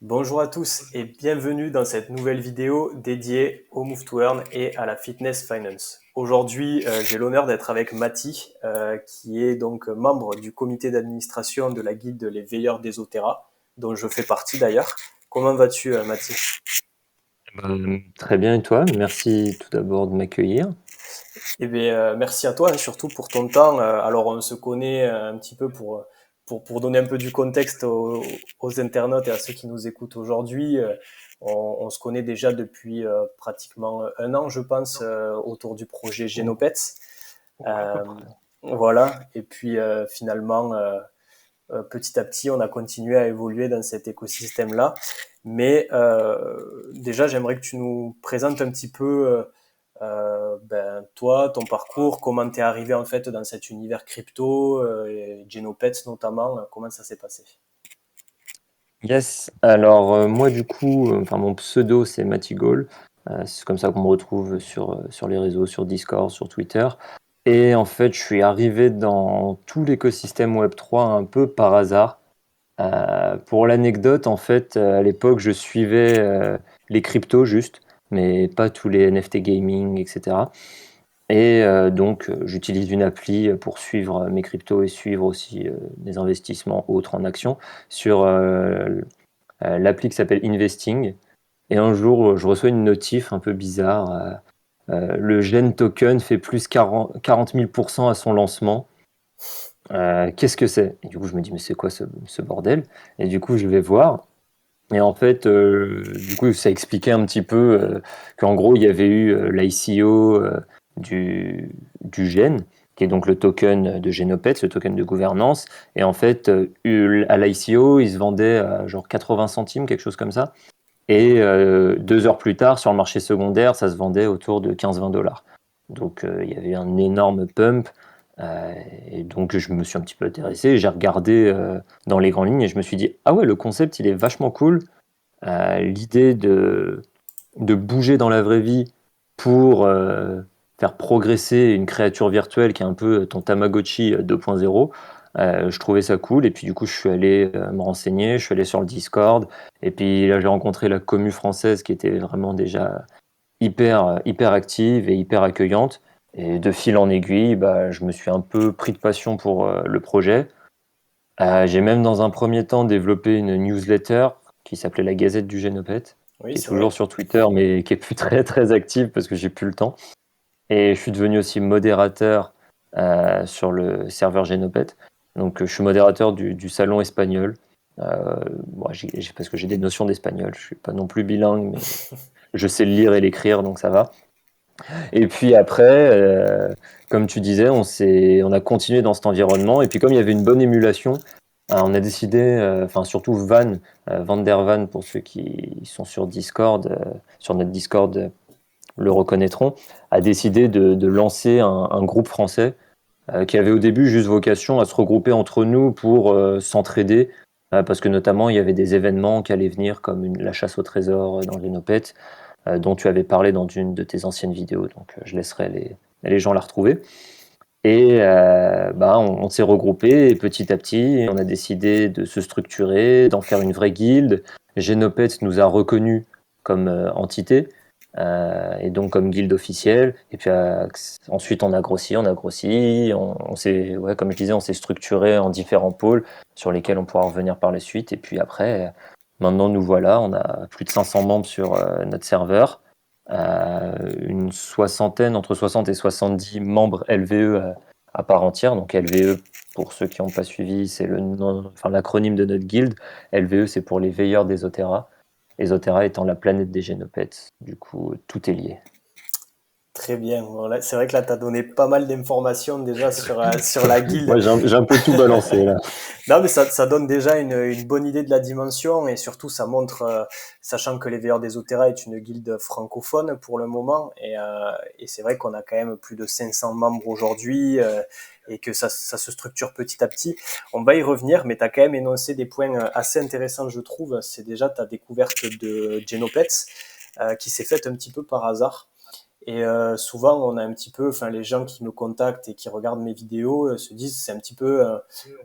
Bonjour à tous et bienvenue dans cette nouvelle vidéo dédiée au Move to Earn et à la Fitness Finance. Aujourd'hui, j'ai l'honneur d'être avec Mati, qui est donc membre du comité d'administration de la guilde Les Veilleurs d'Esoterra, dont je fais partie d'ailleurs. Comment vas-tu, Mati? Très bien, et toi? Merci tout d'abord de m'accueillir. Eh bien, merci à toi, hein, surtout pour ton temps. Alors, on se connaît un petit peu pour donner un peu du contexte aux internautes et à ceux qui nous écoutent aujourd'hui. On se connaît déjà depuis pratiquement un an, je pense, autour du projet Genopets. Ouais, à peu Euh, près. voilà. Et puis, finalement, petit à petit, on a continué à évoluer dans cet écosystème-là. Mais déjà, j'aimerais que tu nous présentes un petit peu toi, ton parcours, comment tu es arrivé en fait dans cet univers crypto, et Genopets notamment, comment ça s'est passé? Yes, alors moi du coup, enfin mon pseudo c'est Matigol. C'est comme ça qu'on me retrouve sur les réseaux, sur Discord, sur Twitter. Et en fait, je suis arrivé dans tout l'écosystème Web3 un peu par hasard. Pour l'anecdote, en fait, à l'époque, je suivais les cryptos juste, mais pas tous les NFT gaming, etc. Et donc, j'utilise une appli pour suivre mes cryptos et suivre aussi mes investissements autres en actions sur l'appli qui s'appelle Investing. Et un jour, je reçois une notif un peu bizarre. Le Gen Token fait plus 40 000% à son lancement. Qu'est-ce que c'est? Et du coup, je me dis, mais c'est quoi ce bordel? Et du coup, je vais voir. Et en fait, du coup, ça expliquait un petit peu qu'en gros, il y avait eu l'ICO du GEN, qui est donc le token de Genopets, le token de gouvernance. Et en fait, à l'ICO, il se vendait à genre 80 centimes, quelque chose comme ça. Et 2 heures plus tard, sur le marché secondaire, ça se vendait autour de 15-20 dollars. Donc, il y avait un énorme pump. Euh, et donc, je me suis un petit peu intéressé. J'ai regardé dans les grandes lignes et je me suis dit, ah ouais, le concept, il est vachement cool. L'idée de bouger dans la vraie vie pour faire progresser une créature virtuelle qui est un peu ton Tamagotchi 2.0, je trouvais ça cool. Et puis du coup, je suis allé me renseigner, je suis allé sur le Discord. Et puis là, j'ai rencontré la commu française qui était vraiment déjà hyper active et hyper accueillante. Et de fil en aiguille, bah, je me suis un peu pris de passion pour le projet. J'ai même dans un premier temps développé une newsletter qui s'appelait la Gazette du Génopète, Oui, qui est c'est vrai. toujours sur Twitter mais qui est plus très active parce que j'ai plus le temps. Et je suis devenu aussi modérateur sur le serveur Génopète. Donc je suis modérateur du salon espagnol. Bon, parce que j'ai des notions d'espagnol. Je suis pas non plus bilingue, mais je sais le lire et l'écrire, donc ça va. Et puis après, comme tu disais, on a continué dans cet environnement. Et puis comme il y avait une bonne émulation, on a décidé, enfin surtout Van der Van pour ceux qui sont sur Discord, sur notre Discord le reconnaîtront, a décidé de lancer un groupe français qui avait au début juste vocation à se regrouper entre nous pour s'entraider, parce que notamment il y avait des événements qui allaient venir comme la chasse au trésor dans les Génopètes, dont tu avais parlé dans une de tes anciennes vidéos, donc je laisserai les gens la retrouver. Et bah, on s'est regroupés et petit à petit, on a décidé de se structurer, d'en faire une vraie guilde. Genopets nous a reconnus comme entité et donc comme guilde officielle. Et puis ensuite, on a grossi, on s'est, ouais, comme je disais, on s'est structuré en différents pôles sur lesquels on pourra revenir par la suite. Et puis après, maintenant nous voilà, on a plus de 500 membres sur notre serveur, une soixantaine, entre 60 et 70 membres LVE à part entière. Donc LVE, pour ceux qui n'ont pas suivi, c'est enfin, l'acronyme de notre guilde. LVE, c'est pour les veilleurs d'Esoterra. Esoterra étant la planète des Génopètes. Du coup, tout est lié. Très bien. Bon, là, c'est vrai que là, tu as donné pas mal d'informations déjà sur la guilde. Moi, j'ai un peu tout balancé là. Non, mais ça donne déjà une bonne idée de la dimension et surtout ça montre, sachant que les Veilleurs des Otera est une guilde francophone pour le moment et c'est vrai qu'on a quand même plus de 500 membres aujourd'hui et que ça se structure petit à petit. On va y revenir, mais tu as quand même énoncé des points assez intéressants, je trouve. C'est déjà ta découverte de Genopets qui s'est faite un petit peu par hasard. Et souvent, on a un petit peu, enfin, les gens qui me contactent et qui regardent mes vidéos se disent c'est un petit peu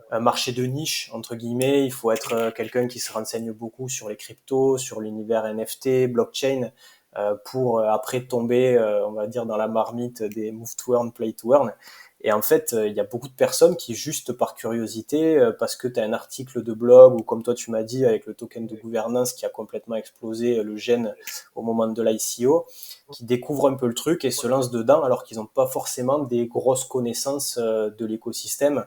un marché de niche entre guillemets. Il faut être quelqu'un qui se renseigne beaucoup sur les cryptos, sur l'univers NFT, blockchain, pour après tomber, on va dire, dans la marmite des move to earn, play to earn. Et en fait, il y a beaucoup de personnes qui, juste par curiosité, parce que tu as un article de blog, ou comme toi tu m'as dit, avec le token de gouvernance qui a complètement explosé le gène au moment de l'ICO, qui découvrent un peu le truc et se lancent dedans alors qu'ils n'ont pas forcément des grosses connaissances de l'écosystème.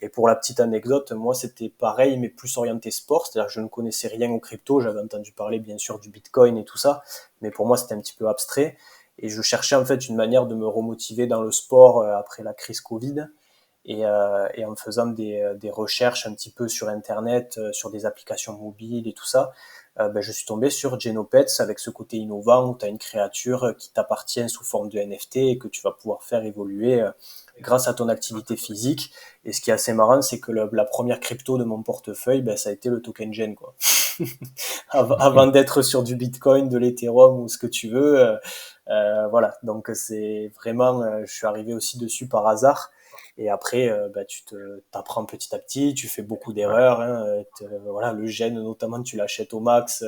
Et pour la petite anecdote, moi c'était pareil, mais plus orienté sport, c'est-à-dire que je ne connaissais rien aux crypto, j'avais entendu parler bien sûr du Bitcoin et tout ça, mais pour moi c'était un petit peu abstrait. Et je cherchais en fait une manière de me remotiver dans le sport après la crise Covid. Et en faisant des recherches un petit peu sur Internet, sur des applications mobiles et tout ça, ben, je suis tombé sur Genopets avec ce côté innovant où tu as une créature qui t'appartient sous forme de NFT et que tu vas pouvoir faire évoluer grâce à ton activité physique. Et ce qui est assez marrant, c'est que la première crypto de mon portefeuille, ben, ça a été le token Gen, quoi. Avant d'être sur du Bitcoin, de l'Ethereum ou ce que tu veux. Voilà, donc c'est vraiment, je suis arrivé aussi dessus par hasard. Et après, bah, t'apprends petit à petit, tu fais beaucoup Ouais. d'erreurs. Hein, voilà, le gène, notamment, tu l'achètes au max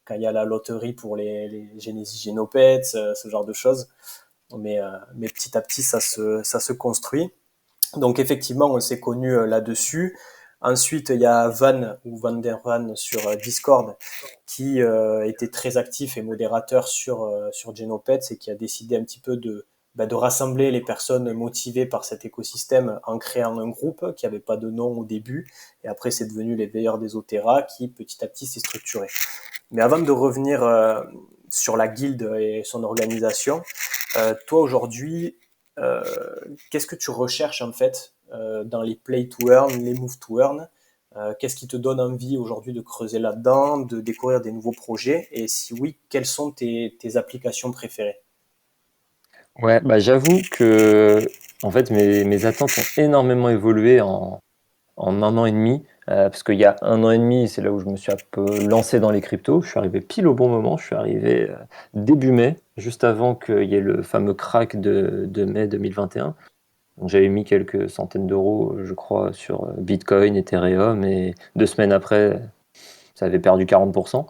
quand il y a la loterie pour les Genesis Genopets, ce genre de choses. Mais petit à petit, ça se construit. Donc effectivement, on s'est connu là-dessus. Ensuite, il y a Van ou Van der Van sur Discord qui était très actif et modérateur sur Genopets et qui a décidé un petit peu de rassembler les personnes motivées par cet écosystème en créant un groupe qui n'avait pas de nom au début. Et après, c'est devenu les veilleurs des Otera qui petit à petit s'est structuré. Mais avant de revenir sur la guilde et son organisation, toi aujourd'hui, euh, qu'est-ce que tu recherches en fait dans les play to earn, les move to earn? Qu'est-ce qui te donne envie aujourd'hui de creuser là-dedans, de découvrir des nouveaux projets? Et si oui, quelles sont tes applications préférées? Ouais, bah, j'avoue que en fait mes attentes ont énormément évolué en 1 an et demi, parce qu'il y a 1 an et demi, c'est là où je me suis un peu lancé dans les cryptos. Je suis arrivé pile au bon moment. Je suis arrivé début mai, juste avant qu'il y ait le fameux crack de mai 2021. Donc j'avais mis quelques centaines d'euros, je crois, sur Bitcoin, Ethereum, et 2 semaines après, ça avait perdu 40%.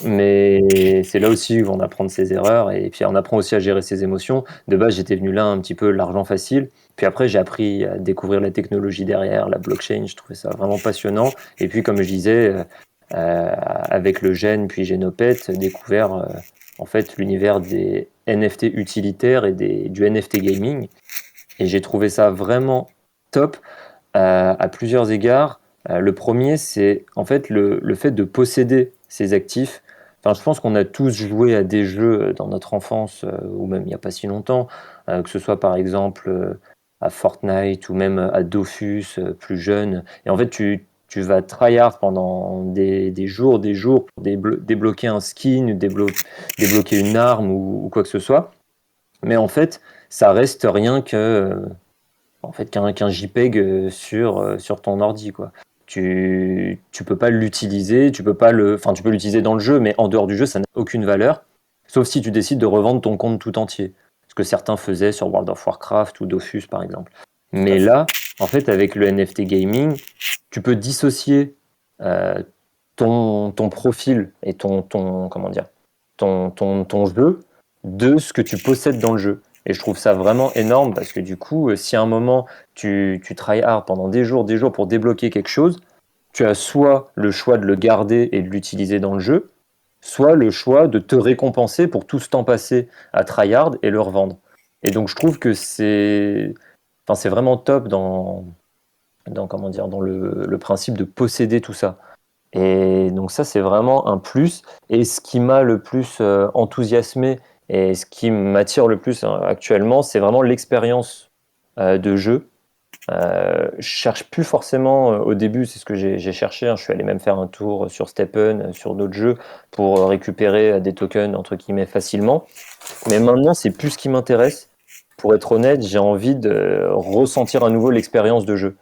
Mais c'est là aussi où on apprend de ses erreurs et puis on apprend aussi à gérer ses émotions. De base, j'étais venu là un petit peu l'argent facile. Puis après, j'ai appris à découvrir la technologie derrière, la blockchain. Je trouvais ça vraiment passionnant. Et puis, comme je disais, avec le Gen, puis Genopet, découvert en fait l'univers des NFT utilitaires et du NFT gaming. Et j'ai trouvé ça vraiment top à plusieurs égards. Le premier, c'est en fait le fait de posséder ces actifs. Enfin, je pense qu'on a tous joué à des jeux dans notre enfance, ou même il n'y a pas si longtemps, que ce soit par exemple à Fortnite ou même à Dofus, plus jeune. Et en fait, tu vas tryhard pendant des jours pour débloquer un skin, débloquer une arme ou quoi que ce soit. Mais en fait, ça reste rien qu'un JPEG sur ton ordi, quoi. Tu peux pas l'utiliser, enfin, tu peux l'utiliser dans le jeu, mais en dehors du jeu, ça n'a aucune valeur, sauf si tu décides de revendre ton compte tout entier, ce que certains faisaient sur World of Warcraft ou Dofus, par exemple. Tout à Mais fait. là, en fait, avec le NFT gaming, tu peux dissocier euh, ton profil et comment dire, ton jeu de ce que tu possèdes dans le jeu. Et je trouve ça vraiment énorme parce que du coup, si à un moment tu try hard pendant des jours pour débloquer quelque chose, tu as soit le choix de le garder et de l'utiliser dans le jeu, soit le choix de te récompenser pour tout ce temps passé à try hard et le revendre. Et donc je trouve que c'est vraiment top comment dire, dans le principe de posséder tout ça. Et donc ça, c'est vraiment un plus. Et ce qui m'a le plus enthousiasmé et ce qui m'attire le plus actuellement, c'est vraiment l'expérience de jeu. Je cherche plus forcément au début, c'est ce que j'ai cherché, hein. Je suis allé même faire un tour sur Steppen, sur d'autres jeux, pour récupérer des tokens entre guillemets facilement. Mais maintenant, c'est plus ce qui m'intéresse. Pour être honnête, j'ai envie de ressentir à nouveau l'expérience de jeu.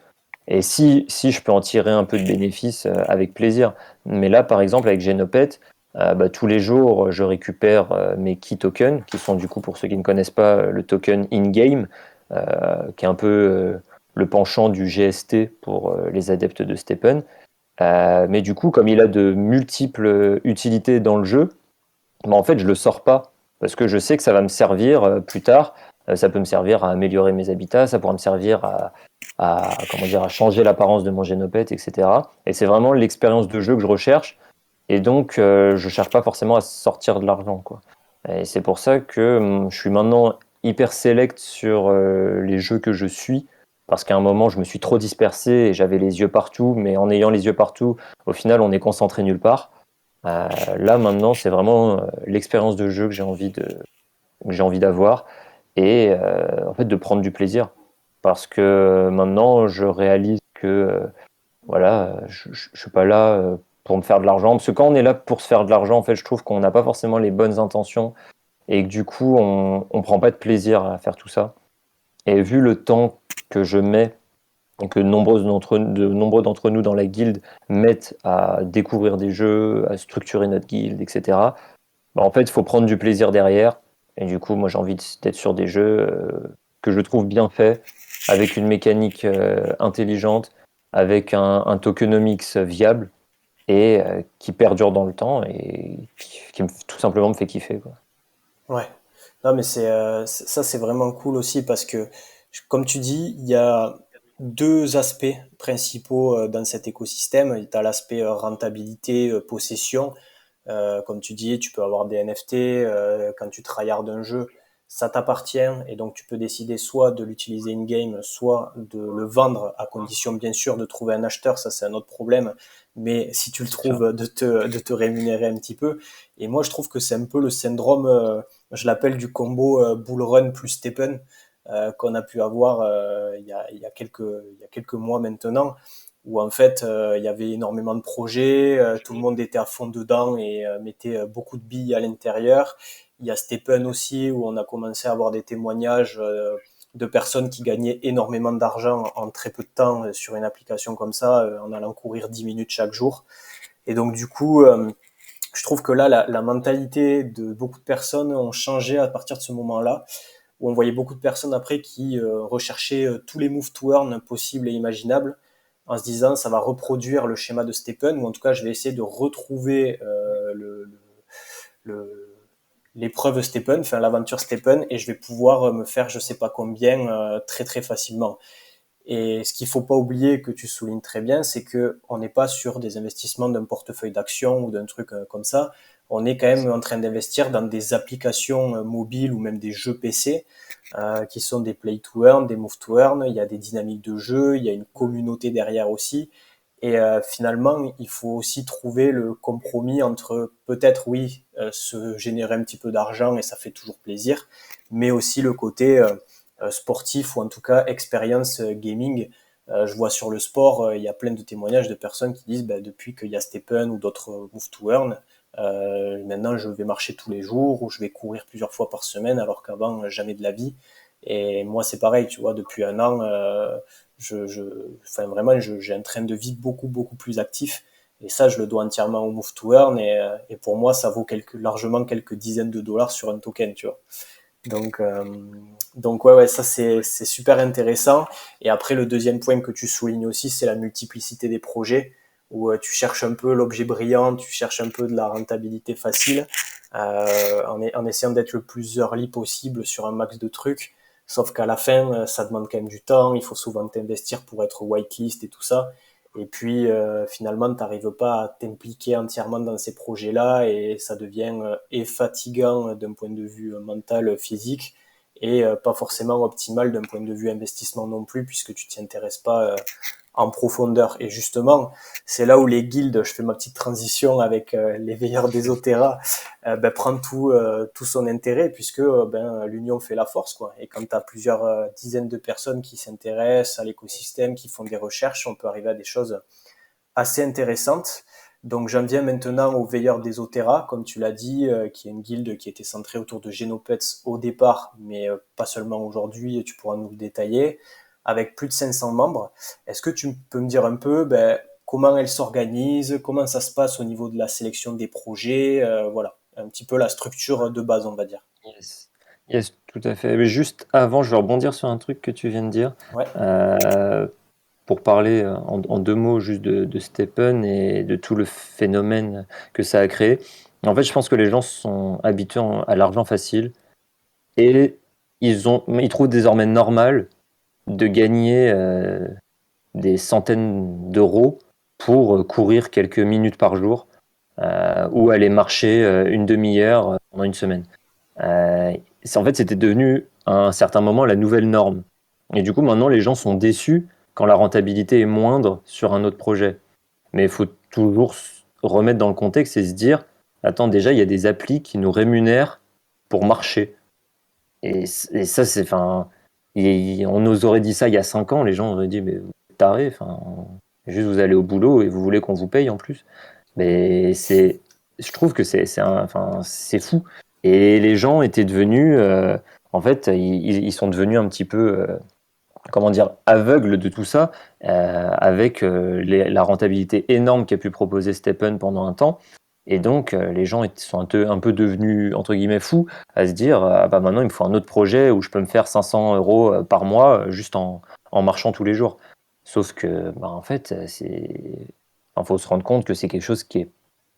Et si je peux en tirer un peu de bénéfice, avec plaisir. Mais là, par exemple, avec Genopet, tous les jours, je récupère mes key tokens, qui sont du coup, pour ceux qui ne connaissent pas, le token in-game, qui est un peu le penchant du GST pour les adeptes de Stephen. Mais du coup, comme il a de multiples utilités dans le jeu, en fait, je le sors pas parce que je sais que ça va me servir plus tard. Ça peut me servir à améliorer mes habitats, ça pourra me servir comment dire, à changer l'apparence de mon génopète, etc. Et c'est vraiment l'expérience de jeu que je recherche. Et donc, je cherche pas forcément à sortir de l'argent, quoi. Et c'est pour ça que je suis maintenant hyper select sur les jeux que je suis. Parce qu'à un moment, je me suis trop dispersé et j'avais les yeux partout. Mais en ayant les yeux partout, au final, on est concentré nulle part. Là, maintenant, c'est vraiment l'expérience de jeu que j'ai envie d'avoir et en fait de prendre du plaisir. Parce que maintenant, je réalise que voilà, je suis pas là pour me faire de l'argent. Parce que quand on est là pour se faire de l'argent, en fait, je trouve qu'on n'a pas forcément les bonnes intentions et que du coup, on prend pas de plaisir à faire tout ça. Et vu le temps que je mets et que de nombreux d'entre nous dans la guilde mettent à découvrir des jeux, à structurer notre guilde, etc. En fait, il faut prendre du plaisir derrière. Et du coup, moi, j'ai envie d'être sur des jeux que je trouve bien faits, avec une mécanique intelligente, avec un tokenomics viable et qui perdure dans le temps et tout simplement me fait kiffer, quoi. Ouais. Non, mais ça, c'est vraiment cool aussi parce que, comme tu dis, il y a deux aspects principaux dans cet écosystème. Tu as l'aspect rentabilité, possession. Comme tu dis, tu peux avoir des NFT. Quand tu tryhards un jeu, ça t'appartient et donc tu peux décider soit de l'utiliser in-game, soit de le vendre à condition bien sûr de trouver un acheteur. Ça, c'est un autre problème. Mais si tu le C'est sûr. trouves, de te rémunérer un petit peu. Et moi, je trouve que c'est un peu le syndrome, je l'appelle du combo Bull Run plus Stephen, qu'on a pu avoir il y a quelques mois maintenant, où en fait il y avait énormément de projets, tout le monde était à fond dedans et mettait beaucoup de billes à l'intérieur. Il y a Stephen aussi, où on a commencé à avoir des témoignages de personnes qui gagnaient énormément d'argent en très peu de temps sur une application comme ça, en allant courir 10 minutes chaque jour. Et donc du coup, je trouve que là, la mentalité de beaucoup de personnes ont changé à partir de ce moment-là, où on voyait beaucoup de personnes après qui recherchaient tous les move to earn possibles et imaginables, en se disant ça va reproduire le schéma de Stephen, ou en tout cas je vais essayer de retrouver le, l'épreuve Stephen, enfin l'aventure Stephen, et je vais pouvoir me faire je sais pas combien très très facilement. Et ce qu'il faut pas oublier, que tu soulignes très bien, c'est que on n'est pas sur des investissements d'un portefeuille d'actions ou d'un truc comme ça. On est quand même en train d'investir dans des applications mobiles ou même des jeux PC qui sont des play to earn, des move to earn. Il y a des dynamiques de jeu, il y a une communauté derrière aussi. Et finalement, il faut aussi trouver le compromis entre peut-être oui se générer un petit peu d'argent et ça fait toujours plaisir, mais aussi le côté sportif ou en tout cas expérience gaming. Je vois sur le sport, il y a plein de témoignages de personnes qui disent bah, depuis qu'il y a Stephen ou d'autres Move to Earn, maintenant je vais marcher tous les jours ou je vais courir plusieurs fois par semaine alors qu'avant jamais de la vie. Et moi c'est pareil, tu vois, depuis un an, enfin vraiment, j'ai un train de vie beaucoup plus actif. Et ça, je le dois entièrement au Move to Earn. Et pour moi, ça vaut largement quelques dizaines de dollars sur un token, tu vois. Donc, euh, donc ouais, ça c'est super intéressant. Et après, le deuxième point que tu soulignes aussi, c'est la multiplicité des projets, où tu cherches un peu l'objet brillant, tu cherches un peu de la rentabilité facile, en essayant d'être le plus early possible sur un max de trucs. Sauf qu'à la fin, ça demande quand même du temps, il faut souvent t'investir pour être whitelist et tout ça. Et puis finalement, tu n'arrives pas à t'impliquer entièrement dans ces projets-là et ça devient et fatigant d'un point de vue mental, physique et pas forcément optimal d'un point de vue investissement non plus puisque tu t'y intéresses pas en profondeur. Et justement, c'est là où les guildes, je fais ma petite transition avec les veilleurs d'Esoterra, ben, prend tout son intérêt puisque ben, l'union fait la force, quoi. Et quand tu as plusieurs dizaines de personnes qui s'intéressent à l'écosystème, qui font des recherches, on peut arriver à des choses assez intéressantes. Donc j'en viens maintenant aux veilleurs d'Esoterra, comme tu l'as dit, qui est une guilde qui était centrée autour de Genopets au départ, mais pas seulement aujourd'hui, et tu pourras nous le détailler, avec plus de 500 membres. Est-ce que tu peux me dire un peu ben, comment elle s'organise, comment ça se passe au niveau de la sélection des projets, voilà, un petit peu la structure de base, on va dire. Yes. Yes, tout à fait. Mais juste avant, je vais rebondir sur un truc que tu viens de dire. Ouais, Euh, pour parler en deux mots juste de Stephen et de tout le phénomène que ça a créé. En fait, je pense que les gens sont habitués à l'argent facile et ils trouvent désormais normal de gagner des centaines d'euros pour courir quelques minutes par jour ou aller marcher une demi-heure pendant une semaine. En fait, c'était devenu à un certain moment la nouvelle norme. Et du coup, maintenant, les gens sont déçus quand la rentabilité est moindre sur un autre projet. Mais il faut toujours remettre dans le contexte et se dire, attends, déjà, il y a des applis qui nous rémunèrent pour marcher. Et ça, c'est, enfin, on nous aurait dit ça il y a 5 ans, les gens auraient dit, mais vous êtes tarés, enfin, juste vous allez au boulot et vous voulez qu'on vous paye en plus. Mais je trouve que enfin, c'est fou. Et les gens étaient devenus, en fait, ils sont devenus un petit peu, comment dire, aveugles de tout ça, avec la rentabilité énorme qu'a pu proposer Stephen pendant un temps. Et donc, les gens sont un peu devenus, entre guillemets, fous, à se dire, ah bah maintenant, il me faut un autre projet où je peux me faire 500 euros par mois juste en marchant tous les jours. Sauf que, bah, en fait, faut se rendre compte que c'est quelque chose qui est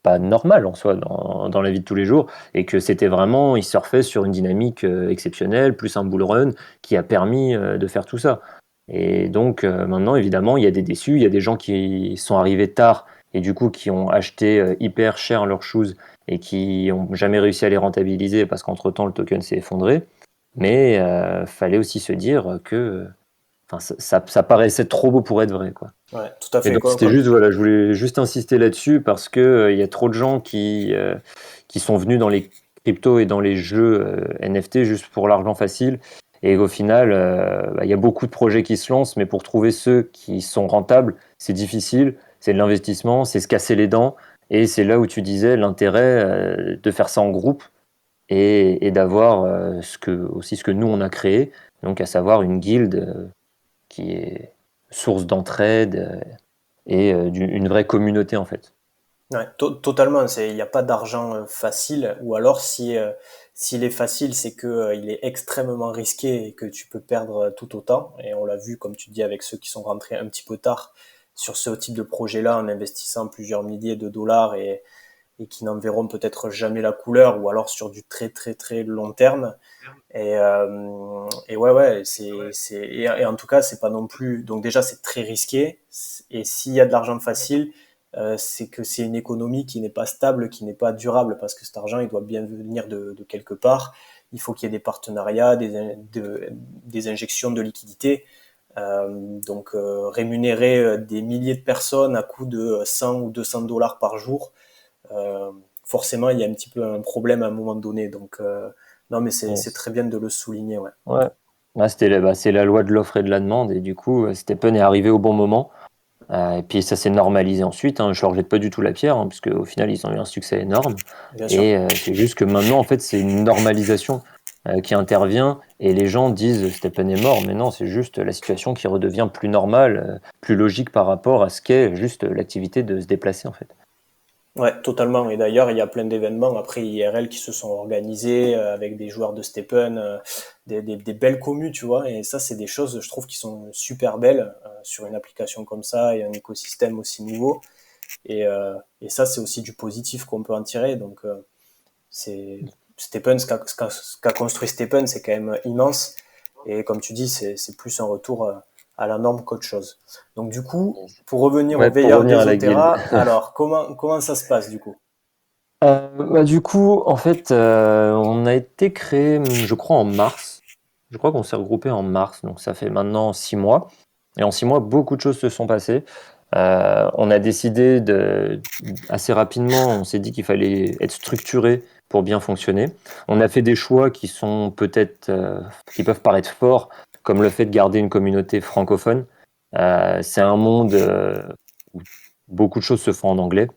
pas normal en soi dans la vie de tous les jours et que c'était vraiment, il surfait sur une dynamique exceptionnelle, plus un bull run qui a permis de faire tout ça. Et donc maintenant, évidemment, il y a des déçus, il y a des gens qui sont arrivés tard et du coup qui ont acheté hyper cher leurs choses et qui ont jamais réussi à les rentabiliser parce qu'entre-temps, le token s'est effondré. Mais fallait aussi se dire que enfin, ça paraissait trop beau pour être vrai, quoi. ouais, tout à Et fait. donc c'était juste, voilà, je voulais juste insister là-dessus parce que il y a trop de gens qui sont venus dans les cryptos et dans les jeux NFT juste pour l'argent facile. Et au final, il y a beaucoup de projets qui se lancent, mais pour trouver ceux qui sont rentables, c'est difficile, c'est de l'investissement, c'est se casser les dents. Et c'est là où tu disais l'intérêt de faire ça en groupe et d'avoir aussi ce que nous on a créé, donc à savoir une guilde qui est source d'entraide et une vraie communauté en fait. Ouais, totalement. Il n'y a pas d'argent facile, ou alors s'il est facile, c'est que il est extrêmement risqué et que tu peux perdre tout autant. Et on l'a vu, comme tu dis, avec ceux qui sont rentrés un petit peu tard sur ce type de projet-là, en investissant plusieurs milliers de dollars et qui n'en verront peut-être jamais la couleur, ou alors sur du très très très long terme. Et ouais, ouais, et en tout cas, c'est pas non plus. Donc déjà, c'est très risqué. Et s'il y a de l'argent facile, c'est que c'est une économie qui n'est pas stable, qui n'est pas durable, parce que cet argent, il doit bien venir de quelque part. Il faut qu'il y ait des partenariats, des injections de liquidités. Donc rémunérer des milliers de personnes à coût de 100 ou 200 dollars par jour, euh, forcément, il y a un petit peu un problème à un moment donné. Donc non, mais c'est Yes. très bien de le souligner, ouais. Ouais. C'est la loi de l'offre et de la demande et du coup Stephen est arrivé au bon moment. Et puis ça s'est normalisé ensuite, hein. Je leur jette pas du tout la pierre, hein, parce qu'au final ils ont eu un succès énorme. Bien sûr. Et c'est juste que maintenant en fait c'est une normalisation qui intervient et les gens disent Stephen est mort, mais non, c'est juste la situation qui redevient plus normale, plus logique par rapport à ce qu'est juste l'activité de se déplacer en fait. Ouais, totalement. Et d'ailleurs, il y a plein d'événements après IRL qui se sont organisés avec des joueurs de Stephen, des belles communes, tu vois. Et ça, c'est des choses, je trouve, qui sont super belles sur une application comme ça et un écosystème aussi nouveau. Et ça, c'est aussi du positif qu'on peut en tirer. Donc, c'est Stephen, ce qu'a construit Stephen, c'est quand même immense. Et comme tu dis, c'est plus un retour à la norme qu'autre chose. Donc du coup, pour revenir aux Ouais, pour veilleurs revenir à des la guilde. Otera, alors comment ça se passe du coup? Du coup, en fait, on a été créé, je crois, en mars. Je crois qu'on s'est regroupé en mars, donc ça fait maintenant 6 mois. Et en 6 mois, beaucoup de choses se sont passées. On a décidé assez rapidement, on s'est dit qu'il fallait être structuré pour bien fonctionner. On a fait des choix qui sont peut-être, qui peuvent paraître forts, comme le fait de garder une communauté francophone. C'est un monde où beaucoup de choses se font en anglais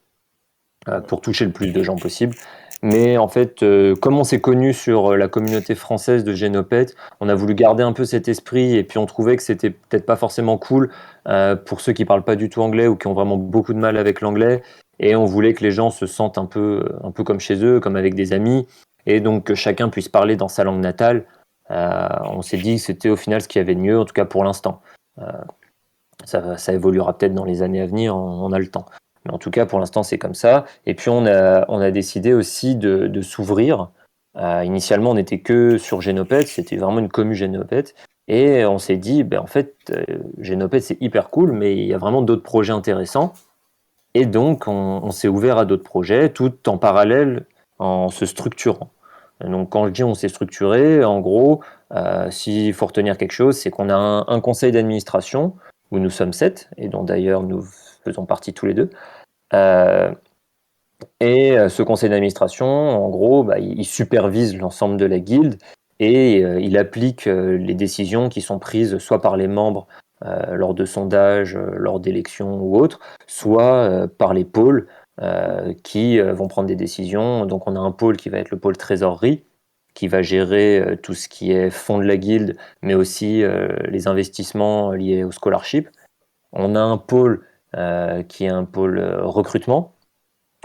pour toucher le plus de gens possible. Mais en fait, comme on s'est connu sur la communauté française de Génopète, on a voulu garder un peu cet esprit et puis on trouvait que c'était peut-être pas forcément cool pour ceux qui parlent pas du tout anglais ou qui ont vraiment beaucoup de mal avec l'anglais. Et on voulait que les gens se sentent un peu comme chez eux, comme avec des amis, et donc que chacun puisse parler dans sa langue natale. On s'est dit que c'était au final ce qu'il y avait de mieux, en tout cas pour l'instant. Euh, ça évoluera peut-être dans les années à venir, on a le temps. Mais en tout cas, pour l'instant, c'est comme ça. Et puis, on a décidé aussi de s'ouvrir. Initialement, on n'était que sur Génopède, c'était vraiment une commu Génopède. Et on s'est dit, ben, en fait, Génopède, c'est hyper cool, mais il y a vraiment d'autres projets intéressants. Et donc, on s'est ouvert à d'autres projets, tout en parallèle, en se structurant. Donc, quand je dis on s'est structuré, en gros, s'il faut retenir quelque chose, c'est qu'on a un conseil d'administration où nous sommes 7, et dont d'ailleurs nous faisons partie tous les deux. Euh, ce conseil d'administration, en gros, bah, il supervise l'ensemble de la guilde et il applique les décisions qui sont prises soit par les membres lors de sondages, lors d'élections ou autres, soit par les pôles qui vont prendre des décisions. Donc on a un pôle qui va être le pôle trésorerie, qui va gérer tout ce qui est fonds de la guilde, mais aussi les investissements liés au scholarship. On a un pôle qui est un pôle recrutement.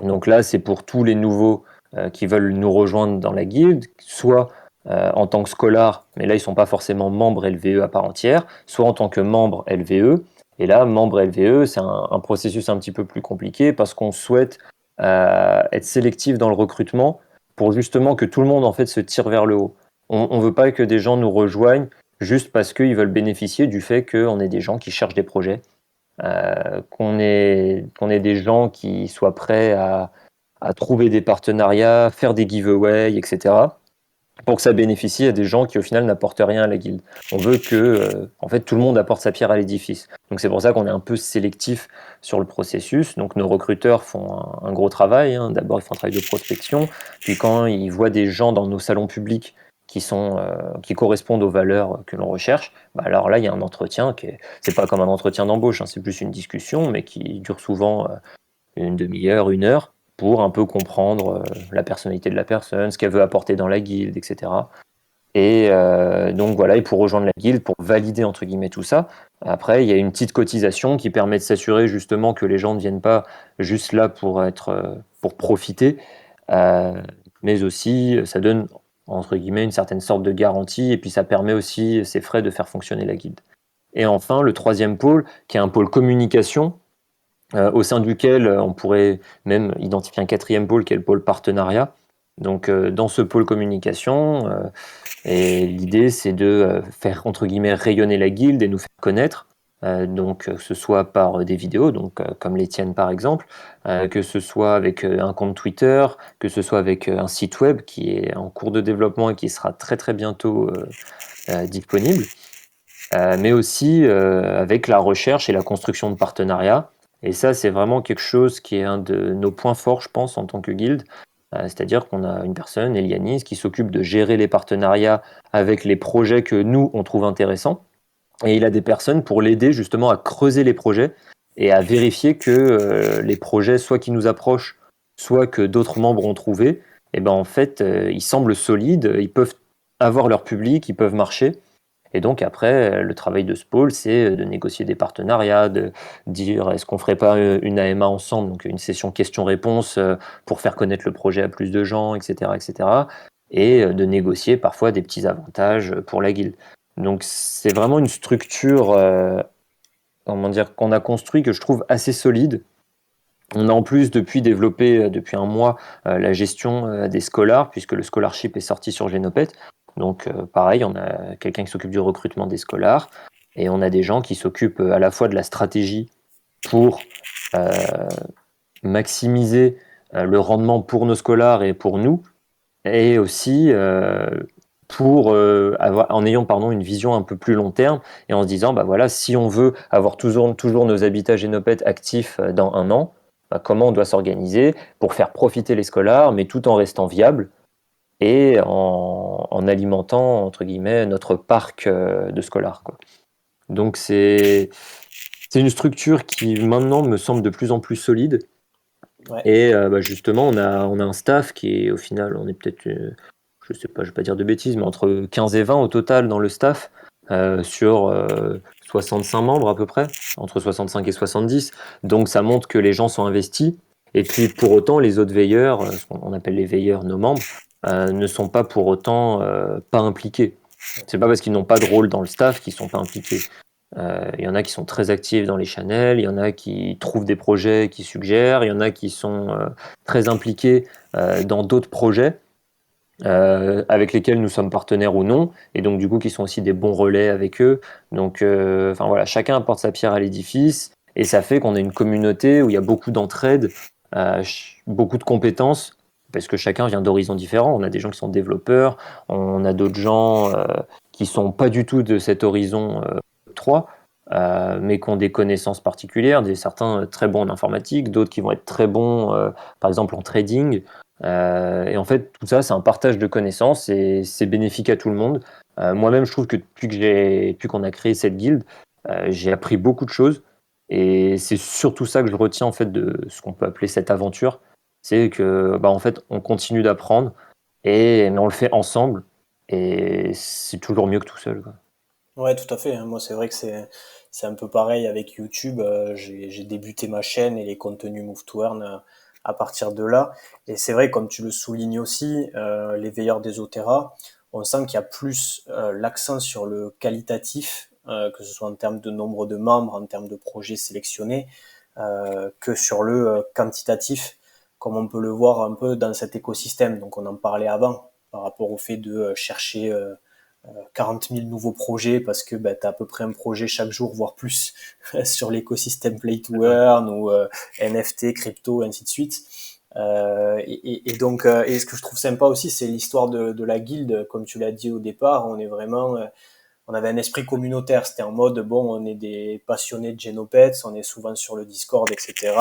Donc là, c'est pour tous les nouveaux qui veulent nous rejoindre dans la guilde, soit en tant que scolaire, mais là, ils ne sont pas forcément membres LVE à part entière, soit en tant que membre LVE. Et là, membre LVE, c'est un processus un petit peu plus compliqué parce qu'on souhaite être sélectif dans le recrutement pour justement que tout le monde en fait se tire vers le haut. On ne veut pas que des gens nous rejoignent juste parce qu'ils veulent bénéficier du fait qu'on est des gens qui cherchent des projets, qu'on ait des gens qui soient prêts à trouver des partenariats, faire des giveaways, etc. pour que ça bénéficie à des gens qui au final n'apportent rien à la guilde. On veut que en fait tout le monde apporte sa pierre à l'édifice. Donc c'est pour ça qu'on est un peu sélectif sur le processus. Donc nos recruteurs font un gros travail, hein. D'abord ils font un travail de prospection, puis quand ils voient des gens dans nos salons publics qui correspondent aux valeurs que l'on recherche, bah alors là il y a un entretien c'est pas comme un entretien d'embauche, hein, c'est plus une discussion mais qui dure souvent une demi-heure, une heure, pour un peu comprendre la personnalité de la personne, ce qu'elle veut apporter dans la guilde, etc. Et donc voilà, et pour rejoindre la guilde, pour valider entre guillemets tout ça, après il y a une petite cotisation qui permet de s'assurer justement que les gens ne viennent pas juste là pour profiter, euh, mais aussi ça donne entre guillemets une certaine sorte de garantie et puis ça permet aussi ces frais de faire fonctionner la guilde. Et enfin le troisième pôle, qui est un pôle communication, au sein duquel on pourrait même identifier un quatrième pôle qui est le pôle partenariat. Donc dans ce pôle communication, et l'idée c'est de faire entre guillemets rayonner la guilde et nous faire connaître. Donc que ce soit par des vidéos, donc comme les tiennes par exemple, que ce soit avec un compte Twitter, que ce soit avec un site web qui est en cours de développement et qui sera très très bientôt disponible, mais aussi avec la recherche et la construction de partenariats. Et ça, c'est vraiment quelque chose qui est un de nos points forts, je pense, en tant que guilde. C'est-à-dire qu'on a une personne, Elianis, qui s'occupe de gérer les partenariats avec les projets que nous, on trouve intéressants. Et il a des personnes pour l'aider justement à creuser les projets et à vérifier que les projets, soit qui nous approchent, soit que d'autres membres ont trouvé, et ben en fait, ils semblent solides, ils peuvent avoir leur public, ils peuvent marcher. Et donc après, le travail de ce pôle, c'est de négocier des partenariats, de dire est-ce qu'on ferait pas une AMA ensemble, donc une session questions-réponses pour faire connaître le projet à plus de gens, etc., etc. Et de négocier parfois des petits avantages pour la guilde. Donc c'est vraiment une structure, comment dire, qu'on a construit que je trouve assez solide. On a en plus depuis développé depuis un mois la gestion des scholars, puisque le scholarship est sorti sur Génopète. Donc pareil, on a quelqu'un qui s'occupe du recrutement des scholars, et on a des gens qui s'occupent à la fois de la stratégie pour euh, maximiser le rendement pour nos scholars et pour nous, et aussi pour en ayant pardon, une vision un peu plus long terme et en se disant bah voilà, si on veut avoir toujours nos habitats Génopète actifs dans un an, bah, comment on doit s'organiser pour faire profiter les scholars mais tout en restant viable et en alimentant entre guillemets notre parc de scholars, quoi. Donc c'est une structure qui maintenant me semble de plus en plus solide Ouais, Et justement, on a un staff qui est au final, on est peut-être, je sais pas, je vais pas dire de bêtises, mais entre 15 et 20 au total dans le staff, sur 65 membres à peu près, entre 65 et 70. Donc ça montre que les gens sont investis. Et puis pour autant, les autres veilleurs, ce qu'on appelle les veilleurs, nos membres, ne sont pas pour autant pas impliqués. C'est pas parce qu'ils n'ont pas de rôle dans le staff qu'ils sont pas impliqués. Il y en a qui sont très actifs dans les channels, il y en a qui trouvent des projets, qui suggèrent, il y en a qui sont très impliqués dans d'autres projets avec lesquels nous sommes partenaires ou non, et donc du coup qui sont aussi des bons relais avec eux. Donc, enfin voilà, chacun apporte sa pierre à l'édifice, et ça fait qu'on a une communauté où il y a beaucoup d'entraide, beaucoup de compétences, parce que chacun vient d'horizons différents. On a des gens qui sont développeurs, on a d'autres gens qui sont pas du tout de cet horizon 3, mais qui ont des connaissances particulières, certains très bons en informatique, d'autres qui vont être très bons, par exemple en trading. Et en fait, tout ça, c'est un partage de connaissances et c'est bénéfique à tout le monde. Moi-même, je trouve que depuis qu'on a créé cette guilde, j'ai appris beaucoup de choses. Et c'est surtout ça que je retiens en fait de ce qu'on peut appeler cette aventure. C'est que, en fait, on continue d'apprendre mais on le fait ensemble. Et c'est toujours mieux que tout seul, quoi. ouais, tout à fait, hein. Moi, c'est vrai que c'est un peu pareil avec YouTube. J'ai débuté ma chaîne et les contenus Move to Earn à partir de là. Et c'est vrai, comme tu le soulignes aussi, les veilleurs des Otera, on sent qu'il y a plus l'accent sur le qualitatif, que ce soit en termes de nombre de membres, en termes de projets sélectionnés, que sur le quantitatif, comme on peut le voir un peu dans cet écosystème. Donc, on en parlait avant par rapport au fait de chercher 40 000 nouveaux projets parce que tu as à peu près un projet chaque jour, voire plus, sur l'écosystème Play to Earn ou NFT, crypto, et ainsi de suite. Et donc, et ce que je trouve sympa aussi, c'est l'histoire de la guilde. Comme tu l'as dit au départ, on est vraiment, on avait un esprit communautaire. C'était en mode, bon, on est des passionnés de Genopets, on est souvent sur le Discord, etc.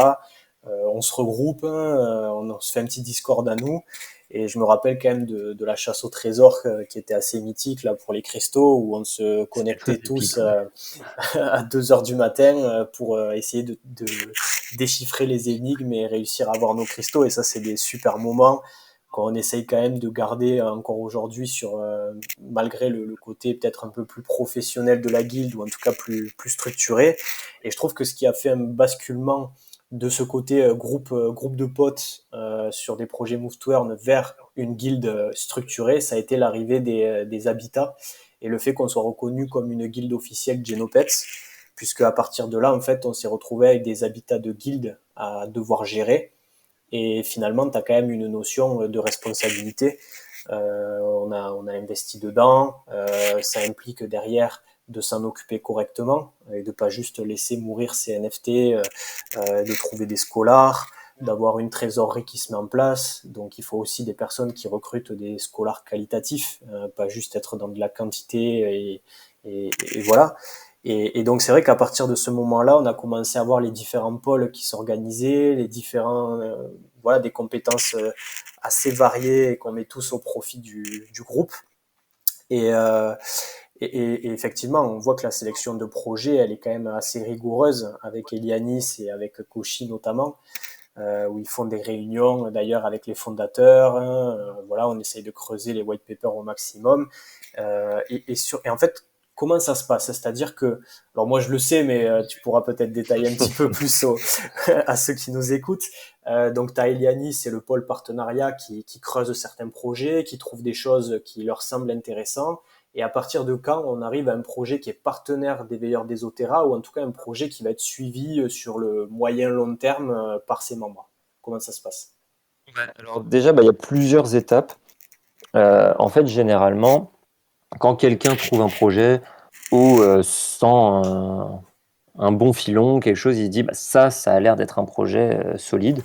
On se regroupe, hein, on se fait un petit Discord à nous. Et je me rappelle quand même de la chasse au trésor qui était assez mythique là pour les cristaux, où on se C'est quelque connectait chose d'épique, tous ouais. à 2 heures du matin pour essayer de déchiffrer les énigmes et réussir à avoir nos cristaux. Et ça, c'est des super moments qu'on essaye quand même de garder encore aujourd'hui sur malgré le côté peut-être un peu plus professionnel de la guilde, ou en tout cas plus structuré. Et je trouve que ce qui a fait un basculement de ce côté groupe de potes sur des projets Move to Earn vers une guilde structurée, ça a été l'arrivée des habitats et le fait qu'on soit reconnu comme une guilde officielle Genopets, puisque à partir de là, en fait, on s'est retrouvé avec des habitats de guilde à devoir gérer. Et finalement, tu as quand même une notion de responsabilité. On a investi dedans. Ça implique derrière de s'en occuper correctement et de pas juste laisser mourir ces NFT, de trouver des scholars, d'avoir une trésorerie qui se met en place. Donc il faut aussi des personnes qui recrutent des scholars qualitatifs, pas juste être dans de la quantité et voilà. Et donc c'est vrai qu'à partir de ce moment-là, on a commencé à voir les différents pôles qui s'organisaient, les différents voilà des compétences assez variées et qu'on met tous au profit du groupe. Et, euh, et effectivement, on voit que la sélection de projets, elle est quand même assez rigoureuse avec Elianis et avec Koshi notamment, où ils font des réunions d'ailleurs avec les fondateurs. Hein, voilà, on essaye de creuser les white papers au maximum. Et en fait, comment ça se passe? C'est-à-dire que, alors moi je le sais, mais tu pourras peut-être détailler un petit peu plus à ceux qui nous écoutent. Donc tu as Eliani, c'est le pôle partenariat qui creuse certains projets, qui trouve des choses qui leur semblent intéressantes. Et à partir de quand on arrive à un projet qui est partenaire des veilleurs des Otera, ou en tout cas un projet qui va être suivi sur le moyen long terme par ses membres? Comment ça se passe? Ouais. Alors déjà, il y a plusieurs étapes. En fait, généralement, quand quelqu'un trouve un projet ou sent un bon filon, quelque chose, il se dit ça a l'air d'être un projet solide,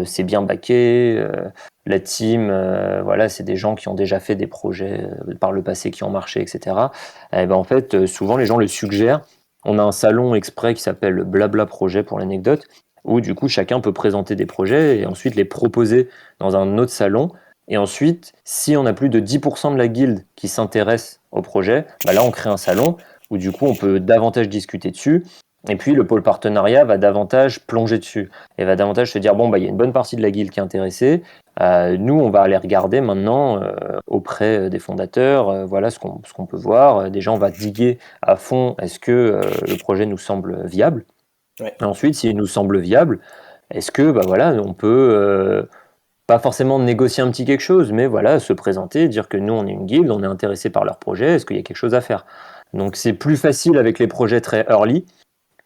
c'est bien baqué, la team, voilà, c'est des gens qui ont déjà fait des projets par le passé qui ont marché, etc. Et en fait, souvent les gens le suggèrent. On a un salon exprès qui s'appelle le Blabla Projet pour l'anecdote, où du coup chacun peut présenter des projets et ensuite les proposer dans un autre salon. Et ensuite, si on a plus de 10% de la guilde qui s'intéresse au projet, là on crée un salon où du coup on peut davantage discuter dessus. Et puis le pôle partenariat va davantage plonger dessus et va davantage se dire bon bah il y a une bonne partie de la guilde qui est intéressée. Nous on va aller regarder maintenant auprès des fondateurs, voilà ce qu'on peut voir. Déjà on va diguer à fond est-ce que le projet nous semble viable. Ouais. Et ensuite s'il nous semble viable, est-ce que bah voilà on peut pas forcément négocier un petit quelque chose, mais voilà se présenter, dire que nous on est une guilde, on est intéressé par leur projet, est-ce qu'il y a quelque chose à faire. Donc c'est plus facile avec les projets très early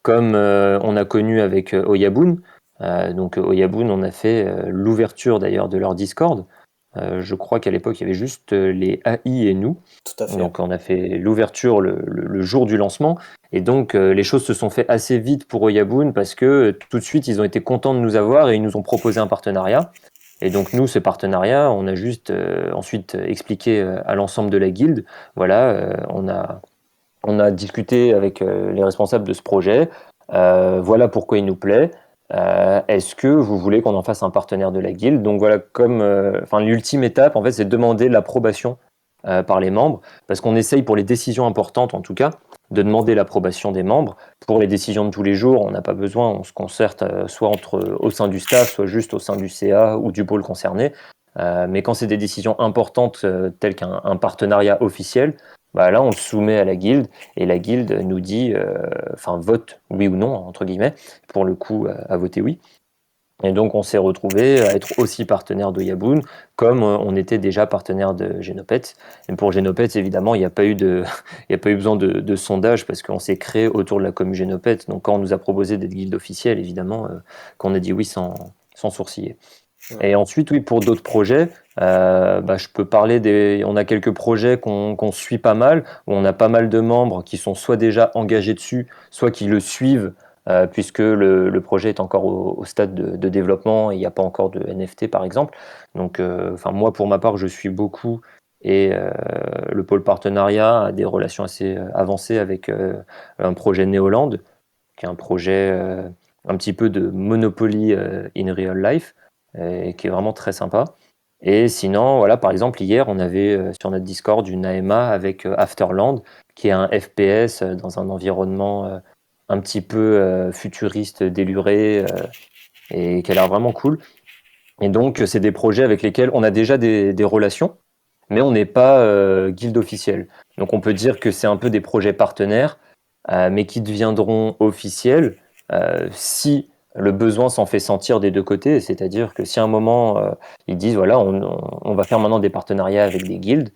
comme on a connu avec Oyabun. Donc Oyabun, on a fait l'ouverture d'ailleurs de leur Discord. Je crois qu'à l'époque, il y avait juste les AI et nous. Tout à fait. Donc on a fait l'ouverture le jour du lancement. Et donc les choses se sont fait assez vite pour Oyabun parce que tout de suite, ils ont été contents de nous avoir et ils nous ont proposé un partenariat. Et donc nous, ce partenariat, on a juste ensuite expliqué à l'ensemble de la guilde, voilà, on a discuté avec les responsables de ce projet. Voilà pourquoi il nous plaît. Est-ce que vous voulez qu'on en fasse un partenaire de la guilde? Donc voilà, comme, enfin, l'ultime étape, en fait, c'est de demander l'approbation par les membres, parce qu'on essaye pour les décisions importantes, en tout cas, de demander l'approbation des membres. Pour les décisions de tous les jours, on n'a pas besoin, on se concerte soit au sein du staff, soit juste au sein du CA ou du pôle concerné. Mais quand c'est des décisions importantes, telles qu'un partenariat officiel, bah là, on le soumet à la guilde et la guilde nous dit, enfin, vote oui ou non, entre guillemets, pour le coup, à voter oui. Et donc, on s'est retrouvé à être aussi partenaire de Yaboon, comme on était déjà partenaire de Genopet. Et pour Genopet, évidemment, il n'y a pas eu il y a pas eu besoin de sondage parce qu'on s'est créé autour de la commune Genopet. Donc, quand on nous a proposé d'être guilde officielle, évidemment, qu'on a dit oui sans sourciller. Ouais. Et ensuite, oui, pour d'autres projets, bah, je peux parler on a quelques projets qu'on suit pas mal, où on a pas mal de membres qui sont soit déjà engagés dessus, soit qui le suivent, puisque le projet est encore au stade de développement et il n'y a pas encore de NFT, par exemple. Donc, enfin, moi, pour ma part, je suis beaucoup et le pôle partenariat a des relations assez avancées avec un projet Neoland, qui est un projet un petit peu de Monopoly in real life, et qui est vraiment très sympa. Et sinon, voilà, par exemple, hier, on avait sur notre Discord une AMA avec Afterland, qui est un FPS dans un environnement un petit peu futuriste, déluré, et qui a l'air vraiment cool. Et donc, c'est des projets avec lesquels on a déjà des relations, mais on n'est pas guilde officielle. Donc, on peut dire que c'est un peu des projets partenaires, mais qui deviendront officiels si le besoin s'en fait sentir des deux côtés. C'est-à-dire que si à un moment, ils disent, voilà, on va faire maintenant des partenariats avec des guildes,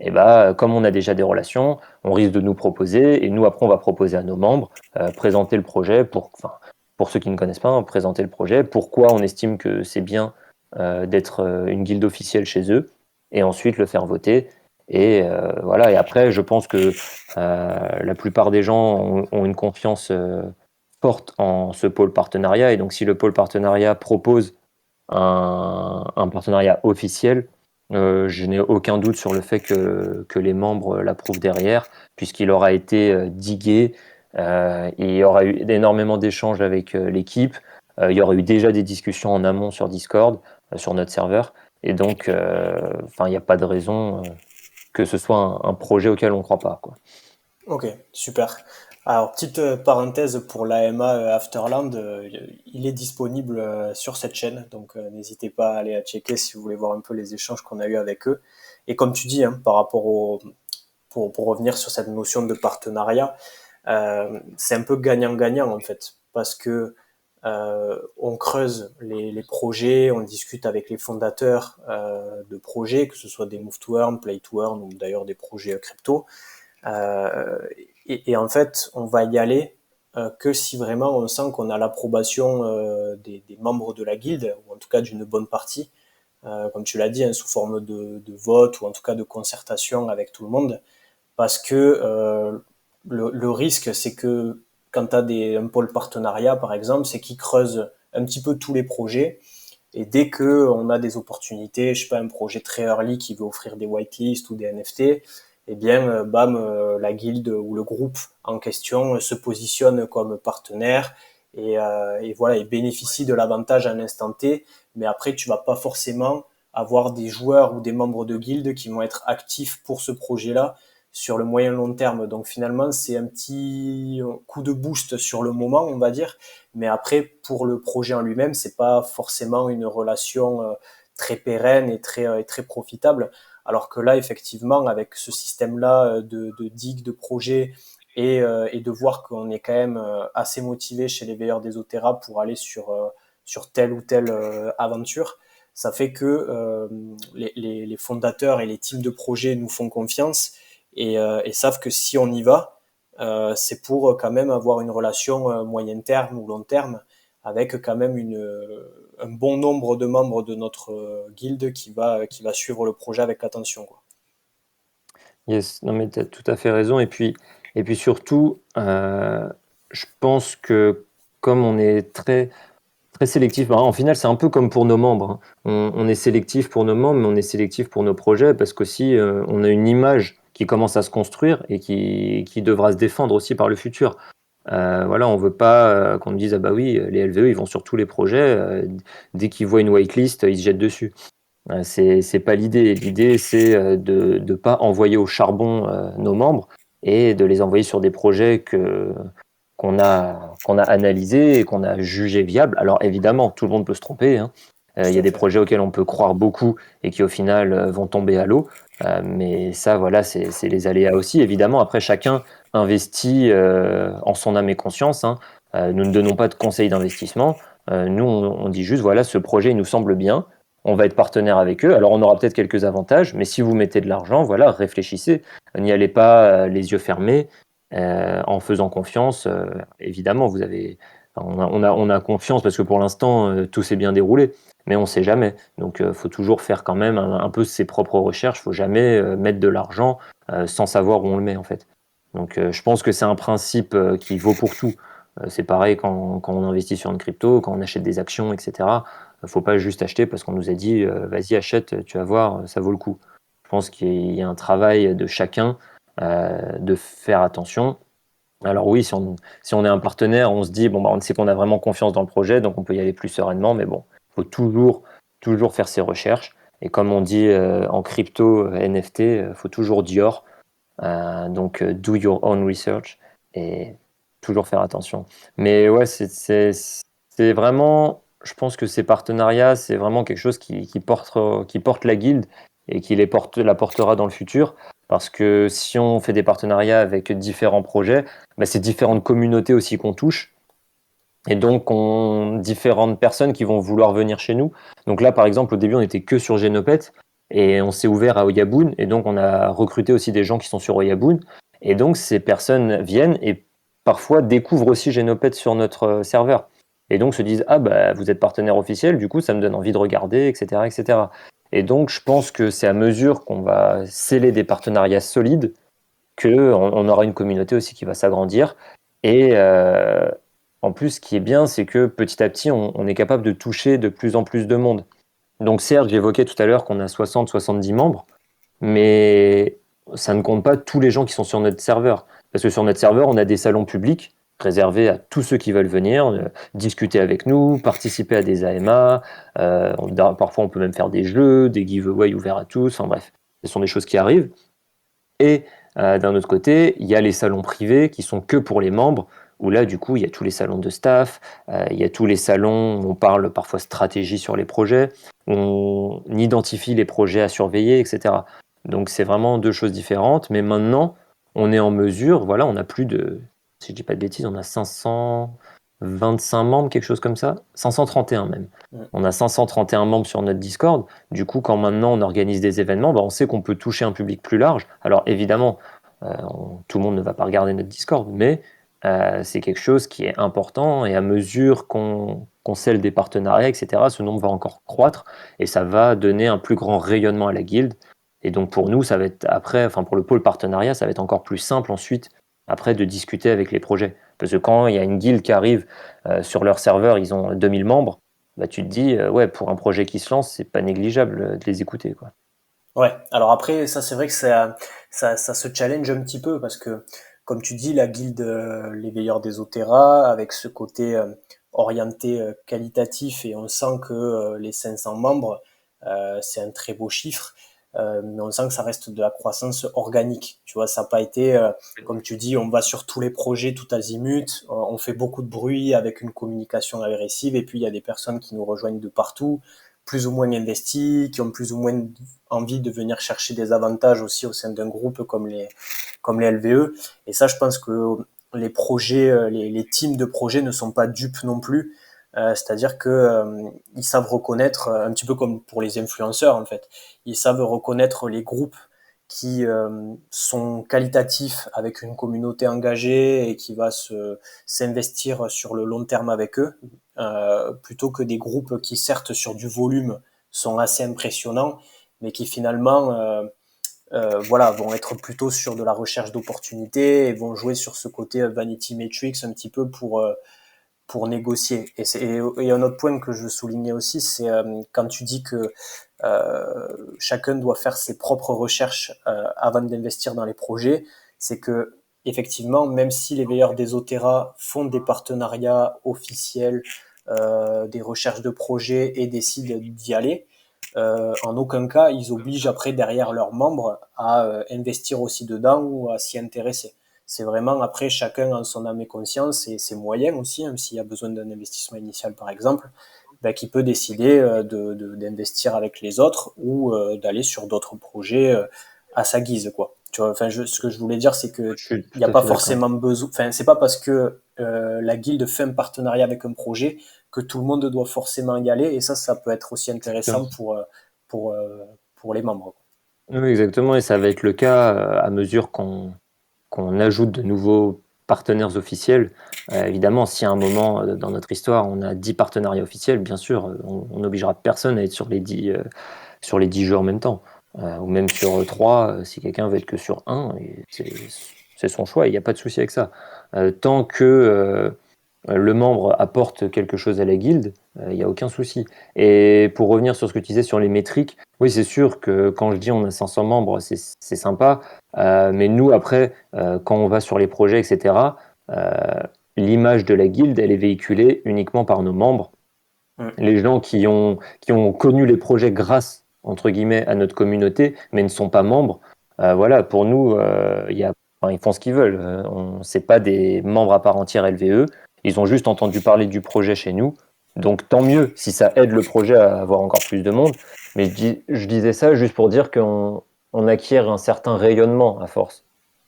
et bah, comme on a déjà des relations, on risque de nous proposer, et nous, après, on va proposer à nos membres, présenter le projet enfin, pour ceux qui ne connaissent pas, hein, présenter le projet, pourquoi on estime que c'est bien d'être une guilde officielle chez eux, et ensuite le faire voter. Et voilà. Et après, je pense que la plupart des gens ont une confiance forte en ce pôle partenariat. Et donc, si le pôle partenariat propose un partenariat officiel, je n'ai aucun doute sur le fait que les membres l'approuvent derrière, puisqu'il aura été digué, il y aura eu énormément d'échanges avec l'équipe, il y aura eu déjà des discussions en amont sur Discord, sur notre serveur, et donc, enfin, il n'y a pas de raison que ce soit un projet auquel on ne croit pas, quoi. Ok, super. Alors, petite parenthèse pour l'AMA Afterland, il est disponible sur cette chaîne, donc n'hésitez pas à aller à checker si vous voulez voir un peu les échanges qu'on a eu avec eux. Et comme tu dis, hein, par rapport pour revenir sur cette notion de partenariat, c'est un peu gagnant-gagnant en fait, parce que on creuse les projets, on discute avec les fondateurs de projets, que ce soit des Move to Earn, Play to Earn ou d'ailleurs des projets crypto. Euh, et en fait, on va y aller que si vraiment on sent qu'on a l'approbation des membres de la guilde, ou en tout cas d'une bonne partie, comme tu l'as dit, hein, sous forme de vote ou en tout cas de concertation avec tout le monde. Parce que le risque, c'est que quand tu as un pôle partenariat, par exemple, c'est qu'ils creusent un petit peu tous les projets. Et dès que on a des opportunités, je sais pas, un projet très early qui veut offrir des whitelists ou des NFT, eh bien, bam, la guilde ou le groupe en question se positionne comme partenaire et voilà, et bénéficie de l'avantage à l'instant T. Mais après, tu vas pas forcément avoir des joueurs ou des membres de guilde qui vont être actifs pour ce projet-là sur le moyen long terme. Donc finalement, c'est un petit coup de boost sur le moment, on va dire. Mais après, pour le projet en lui-même, c'est pas forcément une relation très pérenne et très profitable. Alors que là, effectivement, avec ce système-là de digue, de projet, et de voir qu'on est quand même assez motivé chez les veilleurs des Otera pour aller sur telle ou telle aventure, ça fait que les fondateurs et les teams de projet nous font confiance et savent que si on y va, c'est pour quand même avoir une relation moyen terme ou long terme avec quand même un bon nombre de membres de notre guilde qui va suivre le projet avec attention, quoi. Yes, non mais tu as tout à fait raison. Et puis surtout, je pense que comme on est très, très sélectif, bah, en final, c'est un peu comme pour nos membres, hein. On est sélectif pour nos membres, mais on est sélectif pour nos projets parce qu'aussi, on a une image qui commence à se construire et qui devra se défendre aussi par le futur. Voilà, on veut pas qu'on nous dise ah bah oui, les LVE ils vont sur tous les projets, dès qu'ils voient une whitelist, ils se jettent dessus. C'est pas l'idée. L'idée, c'est de ne pas envoyer au charbon nos membres et de les envoyer sur des projets qu'on a analysés et qu'on a jugés viables. Alors évidemment, tout le monde peut se tromper, hein. Il Tout y a à des fait. projets auxquels on peut croire beaucoup et qui au final vont tomber à l'eau. Mais ça, voilà, c'est les aléas aussi. Évidemment, après, chacun investit en son âme et conscience, hein. Nous ne donnons pas de conseils d'investissement. Nous, on dit juste, voilà, ce projet, il nous semble bien. On va être partenaire avec eux. Alors, on aura peut-être quelques avantages, mais si vous mettez de l'argent, voilà, réfléchissez. N'y allez pas les yeux fermés, en faisant confiance. Évidemment, on a confiance parce que pour l'instant, tout s'est bien déroulé, mais on ne sait jamais. Donc, faut toujours faire quand même un peu ses propres recherches. Faut jamais mettre de l'argent sans savoir où on le met, en fait. Donc, je pense que c'est un principe qui vaut pour tout. C'est pareil quand on investit sur une crypto, quand on achète des actions, etc. Faut pas juste acheter parce qu'on nous a dit vas-y achète, tu vas voir, ça vaut le coup. Je pense qu'il y a un travail de chacun de faire attention. Alors oui, si on est un partenaire, on se dit bon bah on sait qu'on a vraiment confiance dans le projet, donc on peut y aller plus sereinement. Mais bon, faut toujours faire ses recherches. Et comme on dit en crypto NFT, faut toujours Dior. Donc do your own research et toujours faire attention. Mais ouais, c'est vraiment, je pense que ces partenariats, c'est vraiment quelque chose qui porte la guilde et qui la portera dans le futur. Parce que si on fait des partenariats avec différents projets, bah, c'est différentes communautés aussi qu'on touche. Et donc, différentes personnes qui vont vouloir venir chez nous. Donc là, par exemple, au début, on n'était que sur Genopet et on s'est ouvert à Oyabun. Et donc, on a recruté aussi des gens qui sont sur Oyabun. Et donc, ces personnes viennent et parfois découvrent aussi Genopet sur notre serveur. Et donc, se disent, ah, bah, vous êtes partenaire officiel, du coup, ça me donne envie de regarder, etc., etc. Et donc, je pense que c'est à mesure qu'on va sceller des partenariats solides qu'on aura une communauté aussi qui va s'agrandir. Et en plus, ce qui est bien, c'est que petit à petit, on est capable de toucher de plus en plus de monde. Donc certes, j'évoquais tout à l'heure qu'on a 60-70 membres, mais ça ne compte pas tous les gens qui sont sur notre serveur. Parce que sur notre serveur, on a des salons publics réservés à tous ceux qui veulent venir, discuter avec nous, participer à des AMA. Parfois, on peut même faire des jeux, des giveaways ouverts à tous. Enfin bref, ce sont des choses qui arrivent. Et d'un autre côté, il y a les salons privés qui sont que pour les membres, où là, du coup, il y a tous les salons de staff, il y a tous les salons où on parle parfois stratégie sur les projets, où on identifie les projets à surveiller, etc. Donc c'est vraiment deux choses différentes, mais maintenant, on est en mesure, voilà, on a plus de, si je dis pas de bêtises, on a 525 membres, quelque chose comme ça, 531 même. Mm. On a 531 membres sur notre Discord. Du coup, quand maintenant on organise des événements, bah, on sait qu'on peut toucher un public plus large. Alors évidemment, tout le monde ne va pas regarder notre Discord, mais c'est quelque chose qui est important et à mesure qu'on scelle des partenariats, etc., ce nombre va encore croître et ça va donner un plus grand rayonnement à la guilde. Et donc pour nous, ça va être après, enfin pour le pôle partenariat, ça va être encore plus simple ensuite, après, de discuter avec les projets. Parce que quand il y a une guilde qui arrive sur leur serveur, ils ont 2000 membres, bah, tu te dis, ouais, pour un projet qui se lance, c'est pas négligeable de les écouter, quoi. Ouais, alors après, ça c'est vrai que ça se challenge un petit peu parce que, comme tu dis, la guilde Les Veilleurs des Otera, avec ce côté orienté qualitatif, et on sent que les 500 membres, c'est un très beau chiffre. mais on sent que ça reste de la croissance organique. Tu vois, ça n'a pas été, comme tu dis, on va sur tous les projets tout azimut, on fait beaucoup de bruit avec une communication agressive, et puis il y a des personnes qui nous rejoignent de partout, plus ou moins investies, qui ont plus ou moins envie de venir chercher des avantages aussi au sein d'un groupe comme les LVE. Et ça, je pense que les projets, les teams de projets ne sont pas dupes non plus. C'est-à-dire que ils savent reconnaître, un petit peu comme pour les influenceurs en fait, ils savent reconnaître les groupes qui sont qualitatifs avec une communauté engagée et qui va s'investir sur le long terme avec eux, plutôt que des groupes qui certes sur du volume sont assez impressionnants, mais qui finalement voilà, vont être plutôt sur de la recherche d'opportunités et vont jouer sur ce côté vanity metrics un petit peu pour négocier. Et un autre point que je soulignais aussi, c'est quand tu dis que chacun doit faire ses propres recherches avant d'investir dans les projets, c'est que effectivement, même si les veilleurs des Otera font des partenariats officiels, des recherches de projets et décident d'y aller, en aucun cas ils obligent après derrière leurs membres à investir aussi dedans ou à s'y intéresser. C'est vraiment après chacun en son âme et conscience et ses moyens aussi, hein, s'il y a besoin d'un investissement initial par exemple, ben, qui peut décider d'investir avec les autres ou d'aller sur d'autres projets à sa guise, quoi. Tu vois, enfin, ce que je voulais dire, c'est que Je suis il n'y a tout à pas fait d'accord. forcément besoin. Enfin, c'est pas parce que la guilde fait un partenariat avec un projet que tout le monde doit forcément y aller. Et ça peut être aussi intéressant Exactement. pour, euh, pour les membres. Oui, exactement, et ça va être le cas à mesure qu'on ajoute de nouveaux partenaires officiels. Évidemment, si à un moment dans notre histoire, on a 10 partenariats officiels, bien sûr, on n'obligera personne à être sur les 10 jeux en même temps. Ou même sur 3, si quelqu'un veut être que sur un, et c'est son choix, il n'y a pas de souci avec ça. Tant que le membre apporte quelque chose à la guilde, il n'y a aucun souci. Et pour revenir sur ce que tu disais sur les métriques, oui, c'est sûr que quand je dis on a 500 membres, c'est sympa, mais nous, après, quand on va sur les projets, etc., euh, l'image de la guilde, elle est véhiculée uniquement par nos membres. Mm. Les gens qui ont connu les projets grâce, entre guillemets, à notre communauté, mais ne sont pas membres, voilà, pour nous, enfin, ils font ce qu'ils veulent. C'est pas des membres à part entière LVE. Ils ont juste entendu parler du projet chez nous. Donc tant mieux si ça aide le projet à avoir encore plus de monde. Mais je disais ça juste pour dire qu'on acquiert un certain rayonnement à force.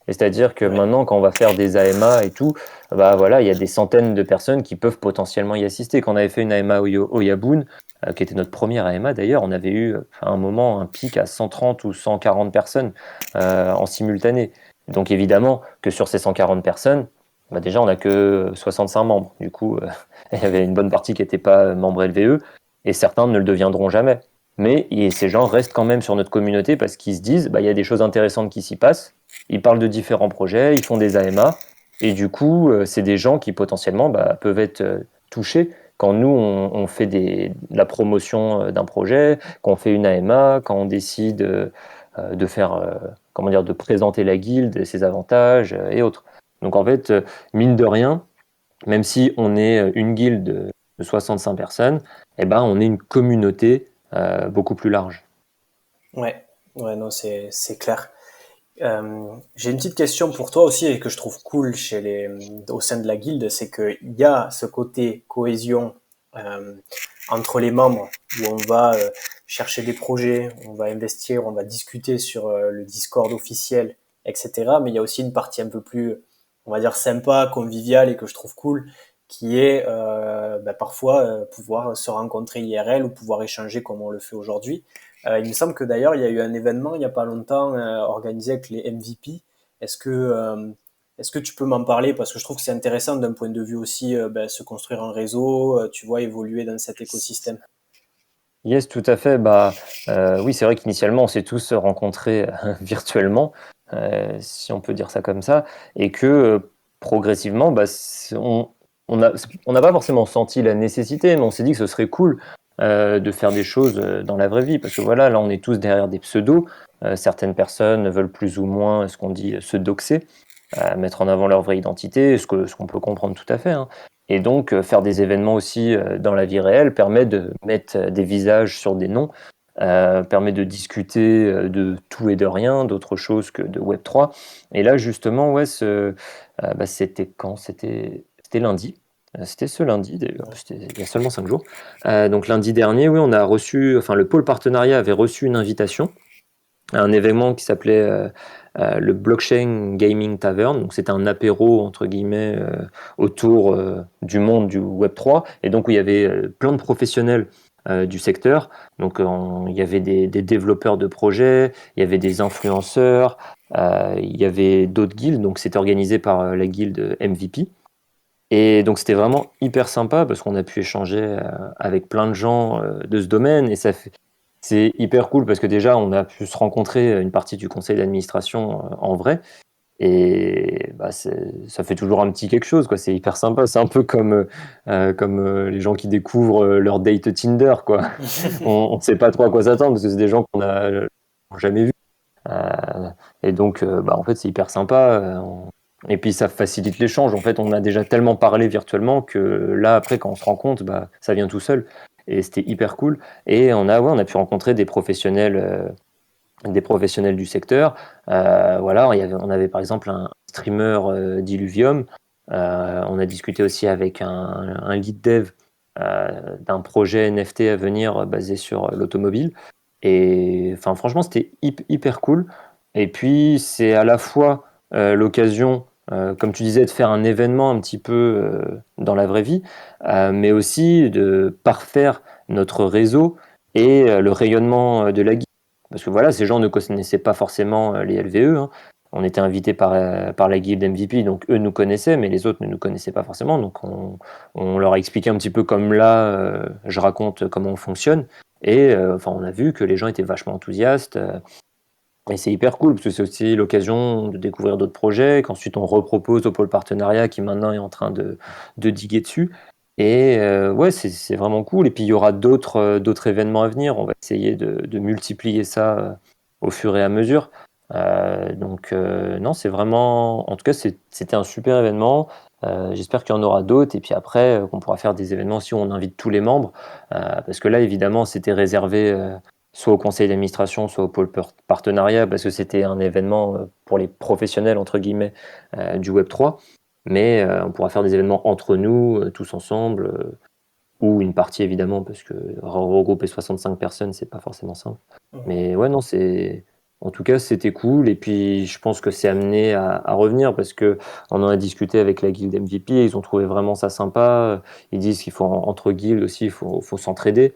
Et c'est-à-dire que Ouais. maintenant, quand on va faire des AMA et tout, bah voilà, il y a des centaines de personnes qui peuvent potentiellement y assister. Quand on avait fait une AMA au Yaboun, qui était notre première AMA d'ailleurs, on avait eu à un moment un pic à 130 ou 140 personnes en simultané. Donc évidemment que sur ces 140 personnes, bah déjà on n'a que 65 membres. Du coup, il y avait une bonne partie qui n'était pas membres LVE et certains ne le deviendront jamais. Mais ces gens restent quand même sur notre communauté parce qu'ils se disent, bah, il y a des choses intéressantes qui s'y passent. Ils parlent de différents projets, ils font des AMA, et du coup, c'est des gens qui potentiellement bah, peuvent être touchés quand nous, on fait la promotion d'un projet, quand on fait une AMA, quand on décide de faire, comment dire, de présenter la guilde, ses avantages et autres. Donc en fait, mine de rien, même si on est une guilde de 65 personnes, eh ben, on est une communauté beaucoup plus large. Ouais. Ouais, non, c'est clair. J'ai une petite question pour toi aussi et que je trouve cool au sein de la guilde, c'est qu'il y a ce côté cohésion euh, entre les membres où on va chercher des projets, on va investir, on va discuter sur le Discord officiel, etc. Mais il y a aussi une partie un peu plus, on va dire, sympa, conviviale et que je trouve cool, qui est bah, parfois pouvoir se rencontrer IRL ou pouvoir échanger comme on le fait aujourd'hui. Il me semble que d'ailleurs, il y a eu un événement il n'y a pas longtemps organisé avec les MVP. Est-ce que, euh, est-ce que tu peux m'en parler? Parce que je trouve que c'est intéressant d'un point de vue aussi, ben, se construire un réseau, tu vois, évoluer dans cet écosystème. Yes, tout à fait. Bah, oui, c'est vrai qu'initialement, on s'est tous rencontrés virtuellement, si on peut dire ça comme ça, et que progressivement, bah, on a, on n'a pas forcément senti la nécessité, mais on s'est dit que ce serait cool de faire des choses dans la vraie vie, parce que voilà, là, on est tous derrière des pseudos. Certaines personnes veulent plus ou moins, ce qu'on dit, se doxer, mettre en avant leur vraie identité, ce qu'on peut comprendre tout à fait, hein. Et donc, faire des événements aussi dans la vie réelle permet de mettre des visages sur des noms. permet de discuter de tout et de rien, d'autre chose que de Web3. Et là, justement, ouais, c'était quand? C'était lundi. C'était ce lundi, d'ailleurs, c'était il y a seulement 5 jours. Donc lundi dernier, oui, on a reçu, enfin le pôle partenariat avait reçu une invitation à un événement qui s'appelait le Blockchain Gaming Tavern. Donc c'était un apéro entre guillemets autour du monde du Web3 et donc où il y avait plein de professionnels du secteur. Donc il y avait des développeurs de projets, il y avait des influenceurs, il y avait d'autres guildes. Donc c'était organisé par la guilde MVP. Et donc c'était vraiment hyper sympa parce qu'on a pu échanger avec plein de gens de ce domaine et c'est hyper cool parce que déjà on a pu se rencontrer une partie du conseil d'administration en vrai et bah, ça fait toujours un petit quelque chose quoi. C'est hyper sympa. C'est un peu comme les gens qui découvrent leur date Tinder quoi. On ne sait pas trop à quoi s'attendre parce que c'est des gens qu'on a jamais vus. Euh, et donc, bah, en fait, c'est hyper sympa. Et puis, ça facilite l'échange. En fait, on a déjà tellement parlé virtuellement que là, après, quand on se rencontre, bah, ça vient tout seul. Et c'était hyper cool. Et ouais, on a pu rencontrer des professionnels du secteur. Voilà, on avait par exemple un streamer d'Illuvium. On a discuté aussi avec un lead dev d'un projet NFT à venir basé sur l'automobile. Et enfin, franchement, c'était hyper cool. Et puis, c'est à la fois l'occasion, comme tu disais, de faire un événement un petit peu dans la vraie vie, mais aussi de parfaire notre réseau et le rayonnement de la guilde. Parce que voilà, ces gens ne connaissaient pas forcément les LVE, hein. On était invités par la guilde MVP, donc eux nous connaissaient, mais les autres ne nous connaissaient pas forcément. Donc on leur a expliqué un petit peu comme là, je raconte comment on fonctionne. Et enfin, on a vu que les gens étaient vachement enthousiastes. Et c'est hyper cool parce que c'est aussi l'occasion de découvrir d'autres projets, qu'ensuite on repropose au pôle partenariat qui maintenant est en train de diguer dessus. Et ouais, c'est vraiment cool. Et puis il y aura d'autres événements à venir. On va essayer de multiplier ça au fur et à mesure. Donc non, c'est vraiment, en tout cas, c'était un super événement. J'espère qu'il y en aura d'autres. Et puis après, qu'on pourra faire des événements si on invite tous les membres. Parce que là, évidemment, c'était réservé soit au conseil d'administration, soit au pôle partenariat, parce que c'était un événement pour les professionnels, entre guillemets, du Web3. Mais on pourra faire des événements entre nous, tous ensemble, ou une partie évidemment, parce que regrouper 65 personnes, c'est pas forcément simple. Mais ouais, non, en tout cas, c'était cool. Et puis, je pense que c'est amené à revenir parce que on en a discuté avec la guilde MVP et ils ont trouvé vraiment ça sympa. Ils disent qu'il faut, entre guildes aussi, il faut s'entraider.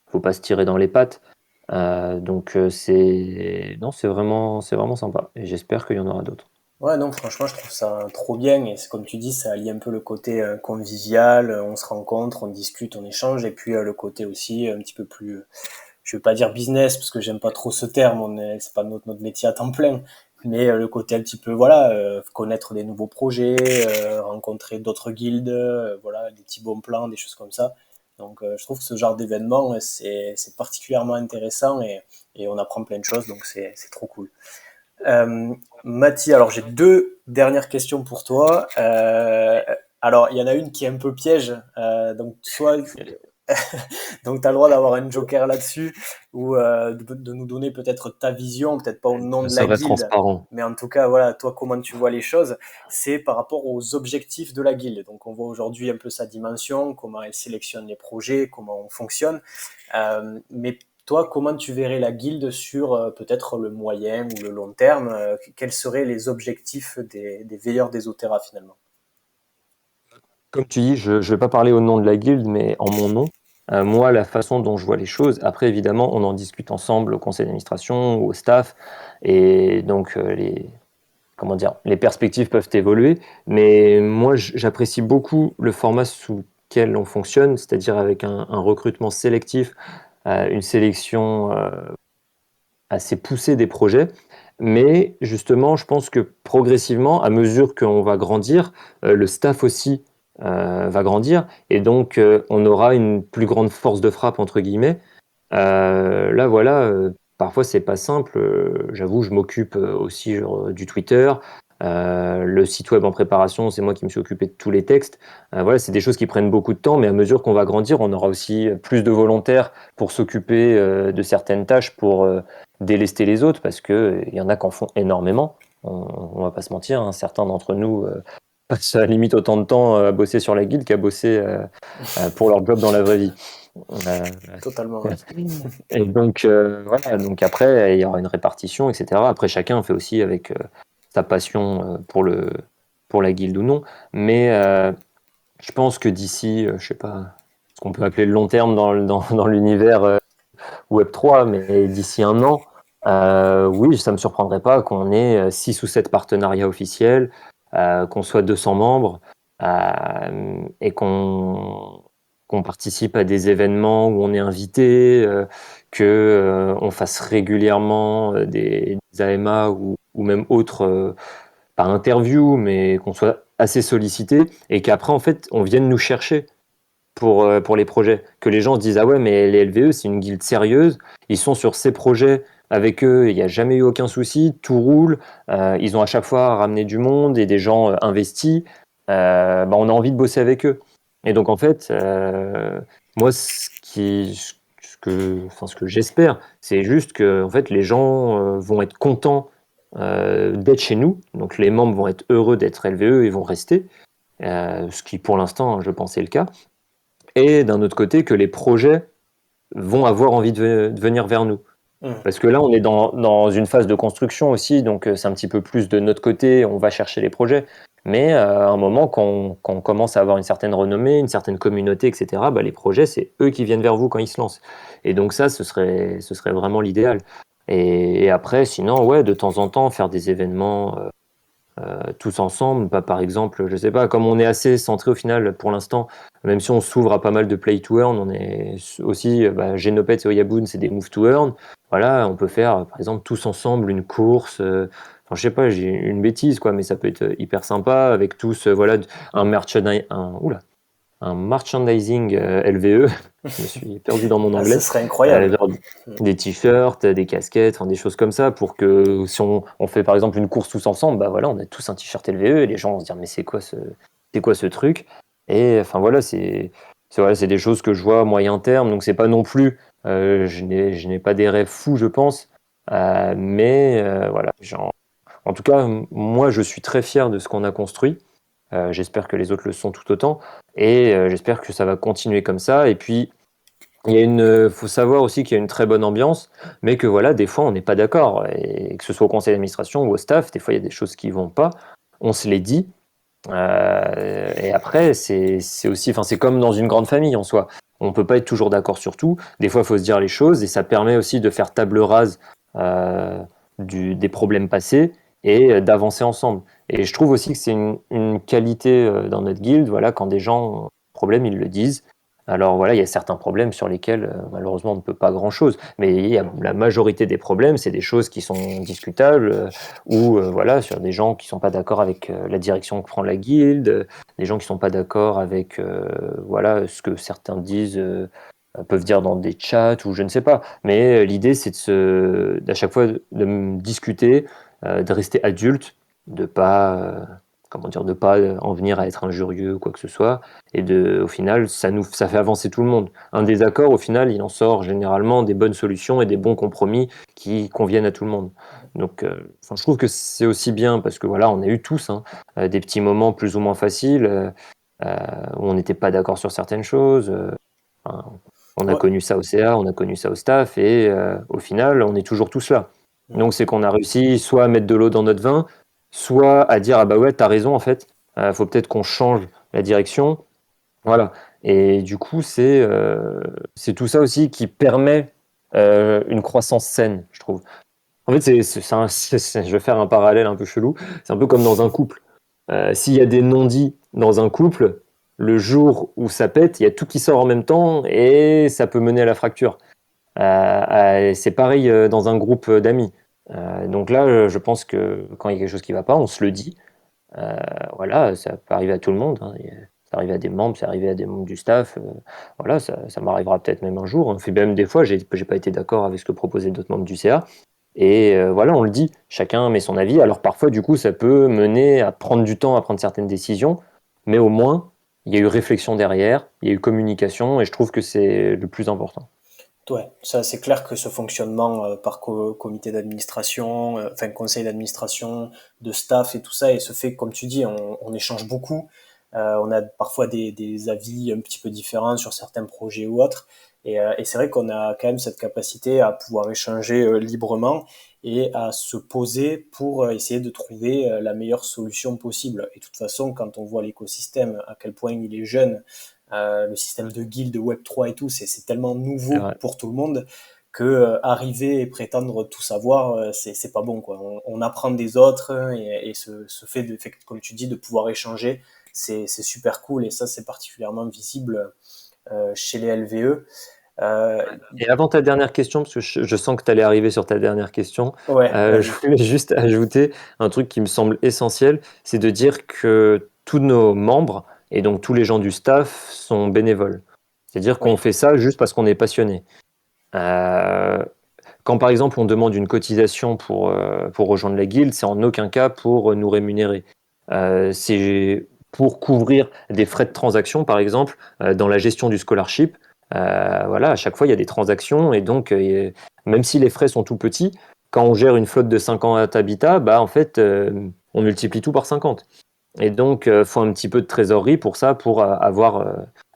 Il faut pas se tirer dans les pattes. Donc, non, c'est vraiment sympa. Et j'espère qu'il y en aura d'autres. Ouais, non, franchement, je trouve ça trop bien. Et c'est comme tu dis, ça allie un peu le côté convivial. On se rencontre, on discute, on échange. Et puis le côté aussi un petit peu plus, je veux pas dire business, parce que j'aime pas trop ce terme. C'est pas notre métier à temps plein. Mais le côté un petit peu, voilà, connaître des nouveaux projets, rencontrer d'autres guildes, voilà, des petits bons plans, des choses comme ça. Donc, je trouve que ce genre d'événement, c'est particulièrement intéressant et on apprend plein de choses. Donc, c'est trop cool. Mathie, alors j'ai deux dernières questions pour toi. Alors, il y en a une qui est un peu piège. Donc, soit, donc tu as le droit d'avoir un joker là-dessus ou de nous donner peut-être ta vision, peut-être pas au nom Je de la serai guilde, transparent. mais en tout cas, voilà, toi, comment tu vois les choses, c'est par rapport aux objectifs de la guilde. Donc, on voit aujourd'hui un peu sa dimension, comment elle sélectionne les projets, comment on fonctionne. Mais toi, comment tu verrais la guilde sur peut-être le moyen ou le long terme? Quels seraient les objectifs des veilleurs des Otera finalement? Comme tu dis, je ne vais pas parler au nom de la guilde, mais en mon nom. Moi, la façon dont je vois les choses, après, évidemment, on en discute ensemble au conseil d'administration ou au staff, et donc comment dire, les perspectives peuvent évoluer, mais moi, j'apprécie beaucoup le format sous lequel on fonctionne, c'est-à-dire avec un recrutement sélectif, une sélection assez poussée des projets. Mais justement, je pense que progressivement, à mesure qu'on va grandir, le staff aussi va grandir et donc on aura une plus grande force de frappe entre guillemets. Là voilà, parfois c'est pas simple. J'avoue, je m'occupe aussi genre, du Twitter. Le site web en préparation, c'est moi qui me suis occupé de tous les textes. Voilà, c'est des choses qui prennent beaucoup de temps, mais à mesure qu'on va grandir, on aura aussi plus de volontaires pour s'occuper de certaines tâches, pour délester les autres, parce que il y en a qui en font énormément. On va pas se mentir, hein, certains d'entre nous passent à la limite autant de temps à bosser sur la guilde qu'à bosser pour leur job dans la vraie vie. Euh, Totalement, ouais. et donc, voilà, donc après, il y aura une répartition, etc. Après, chacun fait aussi avec sa passion pour la guilde ou non. Mais je pense que d'ici, je sais pas ce qu'on peut appeler le long terme dans l'univers Web3, mais d'ici un an, oui, ça me surprendrait pas qu'on ait 6 ou 7 partenariats officiels, qu'on soit 200 membres, et qu'on participe à des événements où on est invité, que on fasse régulièrement des AMA ou même autres, pas interviews, mais qu'on soit assez sollicité et qu'après, en fait, on vienne nous chercher pour les projets. Que les gens se disent, ah ouais, mais les LVE, c'est une guilde sérieuse, ils sont sur ces projets, avec eux, il n'y a jamais eu aucun souci, tout roule, ils ont à chaque fois ramené du monde et des gens investis, bah, on a envie de bosser avec eux. Et donc en fait, moi, ce que j'espère, c'est juste que en fait, les gens vont être contents d'être chez nous, donc les membres vont être heureux d'être LVE et vont rester, ce qui pour l'instant, je pense, est le cas. Et d'un autre côté, que les projets vont avoir envie de venir vers nous. Mm. Parce que là, on est dans une phase de construction aussi, donc c'est un petit peu plus de notre côté, on va chercher les projets. Mais à un moment, quand on commence à avoir une certaine renommée, une certaine communauté, etc., bah, les projets, c'est eux qui viennent vers vous quand ils se lancent. Et donc ça, ce serait vraiment l'idéal. Et après, sinon, ouais, de temps en temps, faire des événements tous ensemble. Bah, par exemple, je sais pas, comme on est assez centré au final pour l'instant, même si on s'ouvre à pas mal de play to earn, on est aussi, bah, Genopets et Oyabun, c'est des move to earn. Voilà, on peut faire par exemple tous ensemble une course. Enfin, je sais pas, j'ai une bêtise quoi, mais ça peut être hyper sympa avec tous, voilà, un merchandising LVE. Je me suis perdu dans mon Ah, ce anglais. serait incroyable. Genre des t-shirts, des casquettes, enfin, des choses comme ça pour que si on fait par exemple une course tous ensemble, bah voilà, on a tous un t-shirt LVE et les gens vont se dire mais c'est quoi ce truc? Et enfin voilà, voilà, c'est des choses que je vois à moyen terme, donc c'est pas non plus, je n'ai pas des rêves fous, je pense, mais voilà, en tout cas, moi je suis très fier de ce qu'on a construit. J'espère que les autres le sont tout autant. Et j'espère que ça va continuer comme ça. Et puis, faut savoir aussi qu'il y a une très bonne ambiance, mais que voilà, des fois, on n'est pas d'accord. Et que ce soit au conseil d'administration ou au staff, des fois, il y a des choses qui vont pas. On se les dit. Et après, c'est aussi, enfin, c'est comme dans une grande famille en soi. On peut pas être toujours d'accord sur tout. Des fois, il faut se dire les choses et ça permet aussi de faire table rase euh, des problèmes passés et d'avancer ensemble. Et je trouve aussi que c'est une qualité dans notre guilde. Voilà, quand des gens ont un problème, ils le disent. Alors voilà, il y a certains problèmes sur lesquels malheureusement on ne peut pas grand-chose, mais la majorité des problèmes, c'est des choses qui sont discutables, ou voilà, sur des gens qui sont pas d'accord avec la direction que prend la guilde, des gens qui sont pas d'accord avec voilà ce que certains disent, peuvent dire dans des chats ou je ne sais pas. Mais l'idée c'est d'à chaque fois de discuter, de rester adulte, de pas comment dire, de pas en venir à être injurieux ou quoi que ce soit, et au final ça fait avancer tout le monde. Un désaccord au final il en sort généralement des bonnes solutions et des bons compromis qui conviennent à tout le monde. Donc, je trouve que c'est aussi bien parce que voilà, on a eu tous hein, des petits moments plus ou moins faciles où on n'était pas d'accord sur certaines choses. Enfin, on a Ouais. connu ça au CA, on a connu ça au staff, et au final, on est toujours tous là. Mm. Donc, c'est qu'on a réussi soit à mettre de l'eau dans notre vin, soit à dire ah bah ouais, t'as raison en fait, faut peut-être qu'on change la direction. Voilà. Et du coup, c'est tout ça aussi qui permet une croissance saine, je trouve. En fait, je vais faire un parallèle un peu chelou. C'est un peu comme dans un couple. S'il y a des non-dits dans un couple, le jour où ça pète, il y a tout qui sort en même temps et ça peut mener à la fracture. C'est pareil dans un groupe d'amis. Donc là, je pense que quand il y a quelque chose qui ne va pas, on se le dit. Voilà, ça peut arriver à tout le monde, hein. Ça arrive à des membres, ça arrive à des membres du staff. Voilà, ça m'arrivera peut-être même un jour. Hein. Fait même des fois, j'ai pas été d'accord avec ce que proposaient d'autres membres du CA. Et voilà, on le dit, chacun met son avis. Alors parfois, du coup, ça peut mener à prendre du temps à prendre certaines décisions, mais au moins, il y a eu réflexion derrière, il y a eu communication, et je trouve que c'est le plus important. Ouais, ça c'est clair que ce fonctionnement par comité d'administration, enfin conseil d'administration, de staff et tout ça, et se fait comme tu dis, on échange beaucoup. On a parfois des avis un petit peu différents sur certains projets ou autres, et c'est vrai qu'on a quand même cette capacité à pouvoir échanger librement et à se poser pour essayer de trouver la meilleure solution possible. Et de toute façon, quand on voit l'écosystème, à quel point il est jeune, le système de guild Web3 et tout, c'est tellement C'est nouveau vrai. pour tout le monde que arriver et prétendre tout savoir, c'est pas bon, quoi. On apprend des autres et ce fait, comme tu dis, de pouvoir échanger, c'est super cool et ça, c'est particulièrement visible chez les LVE. Euh, Et avant ta dernière question, parce que je sens que tu allais arriver sur ta dernière question, ouais, je vas-y. voulais juste ajouter un truc qui me semble essentiel, c'est de dire que tous nos membres, et donc tous les gens du staff, sont bénévoles. C'est-à-dire qu'on Oui, fait ça juste parce qu'on est passionné. Euh, Quand par exemple on demande une cotisation pour rejoindre la guilde, c'est en aucun cas pour nous rémunérer. C'est pour couvrir des frais de transaction, par exemple, dans la gestion du scholarship. Voilà, à chaque fois, il y a des transactions et donc, même si les frais sont tout petits, quand on gère une flotte de 50 habitats, bah, en fait, on multiplie tout par 50. Et donc, il faut un petit peu de trésorerie pour ça, pour avoir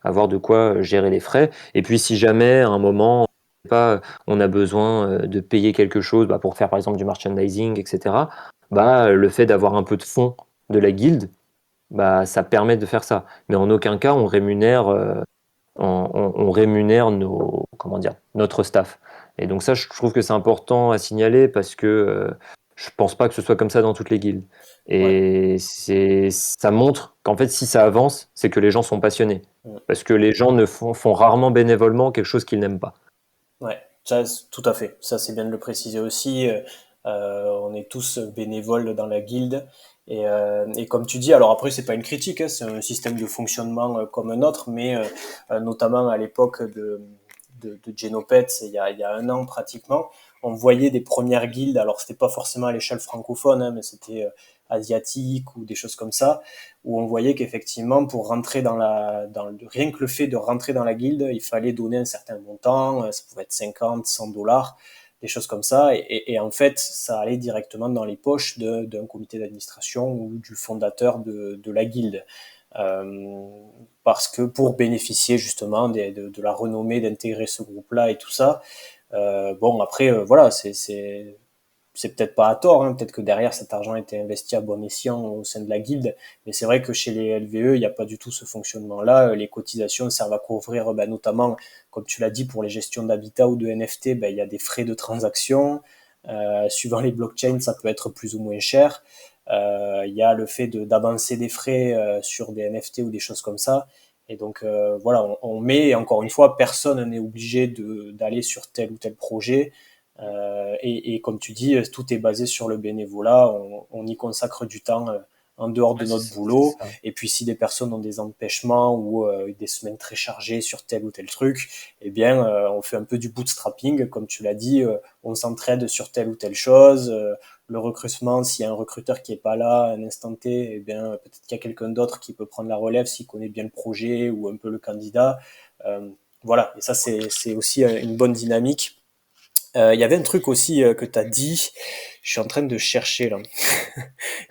de quoi gérer les frais. Et puis, si jamais, à un moment, pas, on a besoin de payer quelque chose bah, pour faire, par exemple, du merchandising, etc., bah, le fait d'avoir un peu de fonds de la guilde, bah, ça permet de faire ça. Mais en aucun cas, on rémunère comment dire, notre staff. Et donc ça, je trouve que c'est important à signaler parce que je pense pas que ce soit comme ça dans toutes les guildes. ouais. Et ça montre qu'en fait, si ça avance, c'est que les gens sont passionnés. Mm. Parce que les gens ne font rarement bénévolement quelque chose qu'ils n'aiment pas. Ouais, ça, tout à fait. Ça, c'est bien de le préciser aussi. On est tous bénévoles dans la guilde. Et comme tu dis, alors après, c'est pas une critique, hein, c'est un système de fonctionnement comme un autre, mais notamment à l'époque de Genopets, il y a un an pratiquement, on voyait des premières guildes. Alors, c'était pas forcément à l'échelle francophone, hein, mais c'était asiatique ou des choses comme ça, où on voyait qu'effectivement, pour rentrer rien que le fait de rentrer dans la guilde, il fallait donner un certain montant, ça pouvait être 50, 100 dollars, des choses comme ça, et en fait, ça allait directement dans les poches d'un comité d'administration ou du fondateur de la guilde. Euh, Parce que pour bénéficier justement de la renommée d'intégrer ce groupe-là et tout ça, bon après voilà, c'est peut-être pas à tort, hein, peut-être que derrière cet argent a été investi à bon escient au sein de la guilde, mais c'est vrai que chez les LVE, il n'y a pas du tout ce fonctionnement-là. Les cotisations servent à couvrir notamment, comme tu l'as dit, pour les gestions d'habitat ou de NFT, il y a des frais de transaction. Suivant les blockchains, ça peut être plus ou moins cher. Il y a le fait d'avancer des frais sur des NFT ou des choses comme ça. Et donc voilà, on met, encore une fois, personne n'est obligé d'aller sur tel ou tel projet. Et comme tu dis, tout est basé sur le bénévolat. On y consacre du temps en dehors de Ouais, notre c'est boulot. ça. Et puis si des personnes ont des empêchements ou des semaines très chargées sur tel ou tel truc, eh bien, on fait un peu du bootstrapping, comme tu l'as dit. On s'entraide sur telle ou telle chose. Le recrutement, s'il y a un recruteur qui est pas là à un instant T, eh bien, peut-être qu'il y a quelqu'un d'autre qui peut prendre la relève s'il connaît bien le projet ou un peu le candidat. Euh, voilà. Et ça, c'est aussi une bonne dynamique. Il y avait un truc aussi que tu as dit, je suis en train de chercher là,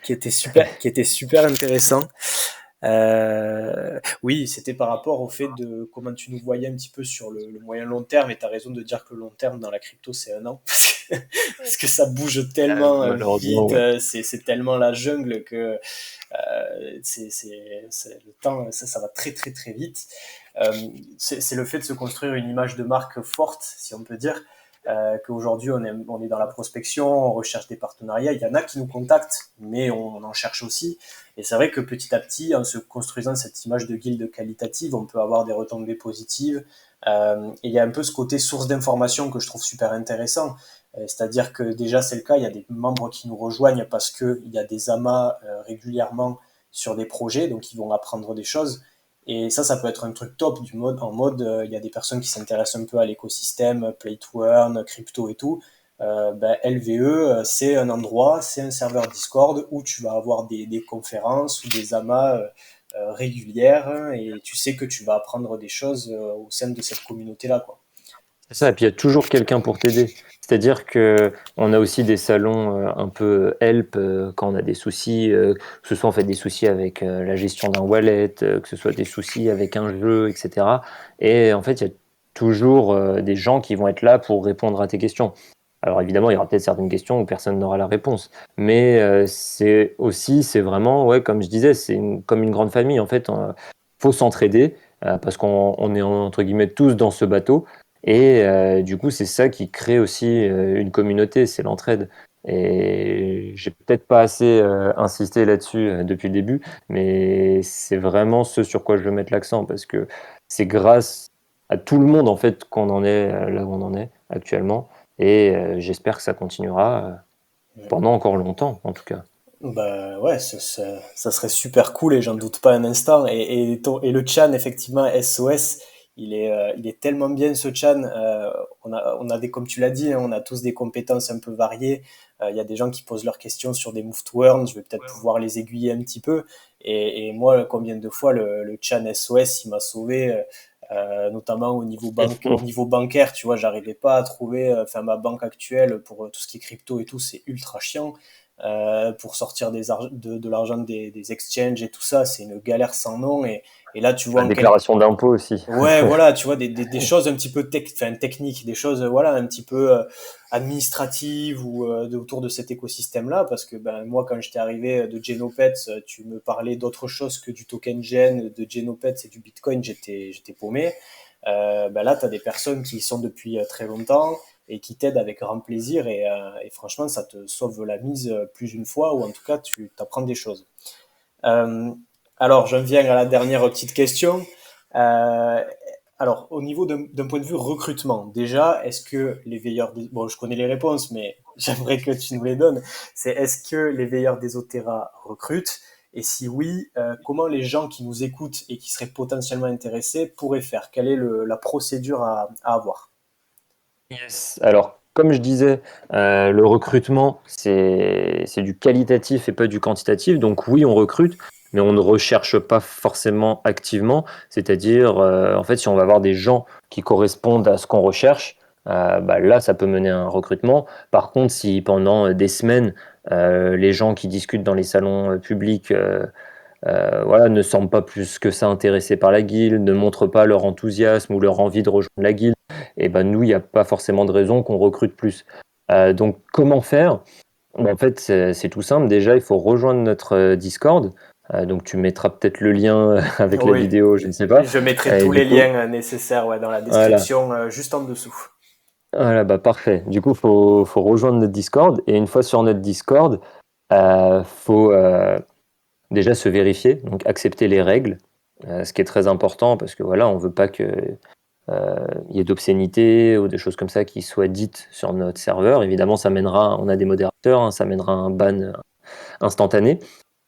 qui était super intéressant. Oui, c'était par rapport au fait de comment tu nous voyais un petit peu sur le moyen long terme, et tu as raison de dire que le long terme dans la crypto c'est un an, parce que ça bouge tellement Malheureusement, vite, ouais. c'est tellement la jungle que le temps, ça va très très très vite. C'est le fait de se construire une image de marque forte, si on peut dire, qu'aujourd'hui on est dans la prospection, on recherche des partenariats. Il y en a qui nous contactent, mais on en cherche aussi. Et c'est vrai que petit à petit, en se construisant cette image de guilde qualitative, on peut avoir des retombées positives. Et il y a un peu ce côté source d'information que je trouve super intéressant. C'est-à-dire que déjà c'est le cas, il y a des membres qui nous rejoignent parce qu'il y a des amas régulièrement sur des projets, donc ils vont apprendre des choses. Et ça peut être un truc top en mode, il y a des personnes qui s'intéressent un peu à l'écosystème, play to earn, crypto et tout. LVE, c'est un endroit, c'est un serveur Discord où tu vas avoir des conférences ou des amas régulières et tu sais que tu vas apprendre des choses au sein de cette communauté-là, quoi. C'est ça, et puis il y a toujours quelqu'un pour t'aider. C'est-à-dire que on a aussi des salons un peu help quand on a des soucis, que ce soit en fait des soucis avec la gestion d'un wallet, que ce soit des soucis avec un jeu, etc. Et en fait, il y a toujours des gens qui vont être là pour répondre à tes questions. Alors évidemment, il y aura peut-être certaines questions où personne n'aura la réponse, mais c'est vraiment, ouais, comme je disais, comme une grande famille. En fait, faut s'entraider parce qu'on est entre guillemets tous dans ce bateau. Et du coup, c'est ça qui crée aussi une communauté, c'est l'entraide. Et j'ai peut-être pas assez insisté là-dessus depuis le début, mais c'est vraiment ce sur quoi je veux mettre l'accent parce que c'est grâce à tout le monde en fait qu'on en est là où on en est actuellement. Et j'espère que ça continuera pendant encore longtemps, en tout cas. Bah ouais, ça serait super cool et j'en doute pas un instant. Et le Chan, effectivement, SOS, il est tellement bien ce Chan. On a des, comme tu l'as dit, hein, on a tous des compétences un peu variées. Il y a des gens qui posent leurs questions sur des move to earn. Je vais peut-être pouvoir les aiguiller un petit peu. Et moi, combien de fois le Chan SOS, il m'a sauvé, notamment au niveau bancaire. Tu vois, j'arrivais pas à trouver, enfin, ma banque actuelle pour tout ce qui est crypto et tout, c'est ultra chiant. Pour sortir de l'argent des exchanges et tout ça, c'est une galère sans nom. Et là, tu vois La déclaration d'impôt aussi. ouais, voilà, tu vois, des choses un petit peu enfin, techniques, des choses, voilà, un petit peu administratives ou autour de cet écosystème-là, parce que ben, moi, quand j'étais arrivé de Genopets, tu me parlais d'autre chose que du token Gen, de Genopets et du Bitcoin, j'étais paumé. Ben là, tu as des personnes qui y sont depuis très longtemps et qui t'aident avec grand plaisir et franchement, ça te sauve la mise plus d'une fois ou en tout cas, tu t'apprends des choses. Euh, alors, j'en viens à la dernière petite question. Euh, alors, au niveau d'un point de vue recrutement, déjà, est-ce que les veilleurs des... Bon, je connais les réponses, mais j'aimerais que tu nous les donnes. C'est est-ce que les veilleurs des Otera recrutent? Et si oui, comment les gens qui nous écoutent et qui seraient potentiellement intéressés pourraient faire? Quelle est la procédure à avoir? Yes. Alors, comme je disais, le recrutement, c'est du qualitatif et pas du quantitatif. Donc oui, on recrute, mais on ne recherche pas forcément activement. C'est-à-dire, en fait, si on va avoir des gens qui correspondent à ce qu'on recherche, bah là, ça peut mener à un recrutement. Par contre, si pendant des semaines, les gens qui discutent dans les salons publics voilà, ne semblent pas plus que ça intéressés par la guilde, ne montrent pas leur enthousiasme ou leur envie de rejoindre la guilde, et ben nous, il n'y a pas forcément de raison qu'on recrute plus. Donc, comment faire? Ben, en fait, c'est tout simple. Déjà, il faut rejoindre notre Discord. Donc, tu mettras peut-être le lien avec la Oui, vidéo, je ne sais pas. je mettrai Et tous du les coup, liens nécessaires ouais, dans la voilà. description, juste en dessous. Voilà, bah parfait. Du coup, faut rejoindre notre Discord. Et une fois sur notre Discord, faut déjà se vérifier, donc accepter les règles, ce qui est très important parce que voilà, on veut pas que il y ait d'obscénités ou des choses comme ça qui soient dites sur notre serveur. Évidemment, ça mènera, on a des modérateurs, hein, ça mènera à un ban instantané.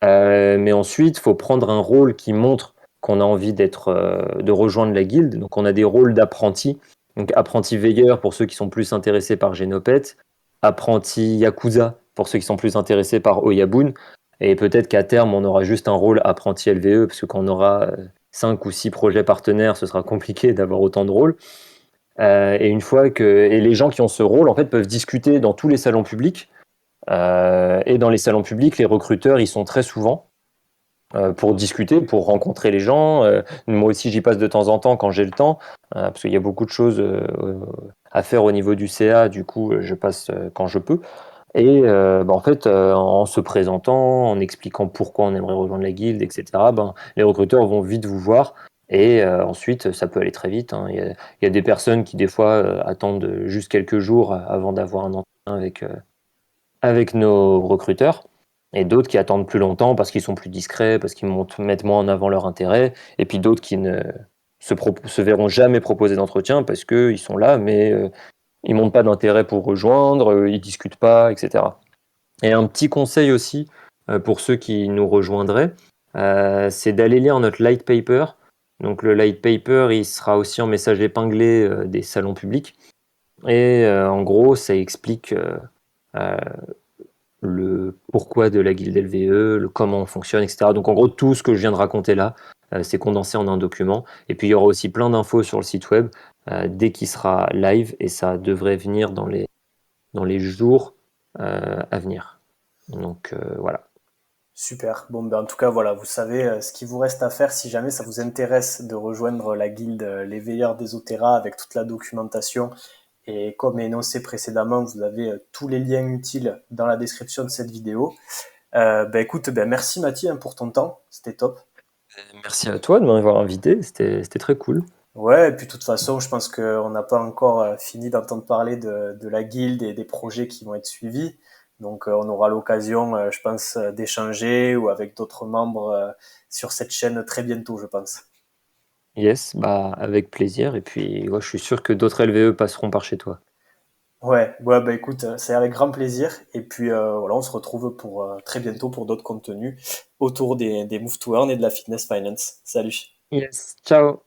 Mais ensuite, il faut prendre un rôle qui montre qu'on a envie de rejoindre la guilde. Donc, on a des rôles d'apprenti. Donc, apprenti veilleur pour ceux qui sont plus intéressés par Genopet, apprenti Yakuza pour ceux qui sont plus intéressés par Oyabun. Et peut-être qu'à terme, on aura juste un rôle apprenti LVE, parce que quand on aura 5 ou 6 projets partenaires, ce sera compliqué d'avoir autant de rôles. Et les gens qui ont ce rôle, en fait, peuvent discuter dans tous les salons publics. Et dans les salons publics, les recruteurs, ils sont très souvent pour discuter, pour rencontrer les gens. Moi aussi, j'y passe de temps en temps quand j'ai le temps, parce qu'il y a beaucoup de choses à faire au niveau du CA. Du coup, je passe quand je peux. Et bah, en fait, en se présentant, en expliquant pourquoi on aimerait rejoindre la guilde, etc., ben, les recruteurs vont vite vous voir. Et ensuite, ça peut aller très vite, hein. Il y a des personnes qui, des fois, attendent juste quelques jours avant d'avoir un entretien avec nos recruteurs, et d'autres qui attendent plus longtemps parce qu'ils sont plus discrets, parce qu'ils mettent moins en avant leur intérêt, et puis d'autres qui ne se verront jamais proposer d'entretien parce qu'ils sont là, mais ils montrent pas d'intérêt pour rejoindre, ils discutent pas, etc. Et un petit conseil aussi pour ceux qui nous rejoindraient, c'est d'aller lire notre light paper. Donc le light paper, il sera aussi en message épinglé des salons publics. Et en gros, ça explique euh, le pourquoi de la guilde LVE, le comment on fonctionne, etc. Donc en gros, tout ce que je viens de raconter là, c'est condensé en un document. Et puis il y aura aussi plein d'infos sur le site web dès qu'il sera live, et ça devrait venir dans les jours à venir. Donc voilà. Super. Bon, ben, en tout cas, voilà, vous savez ce qu'il vous reste à faire si jamais ça vous intéresse de rejoindre la guilde Les Veilleurs des Otera avec toute la documentation. Et comme énoncé précédemment, vous avez tous les liens utiles dans la description de cette vidéo. Ben écoute, ben merci Mathie hein, pour ton temps, c'était top. Merci à toi de m'avoir invité, c'était très cool. Ouais, et puis de toute façon, je pense qu'on n'a pas encore fini d'entendre parler de la guilde et des projets qui vont être suivis. Donc on aura l'occasion, je pense, d'échanger ou avec d'autres membres sur cette chaîne très bientôt, je pense. Yes, bah avec plaisir. Et puis ouais, je suis sûr que d'autres LVE passeront par chez toi. Ouais, ouais, bah écoute, c'est avec grand plaisir. Et puis voilà, on se retrouve pour très bientôt pour d'autres contenus autour des Move to Earn et de la fitness finance. Salut. Yes, ciao.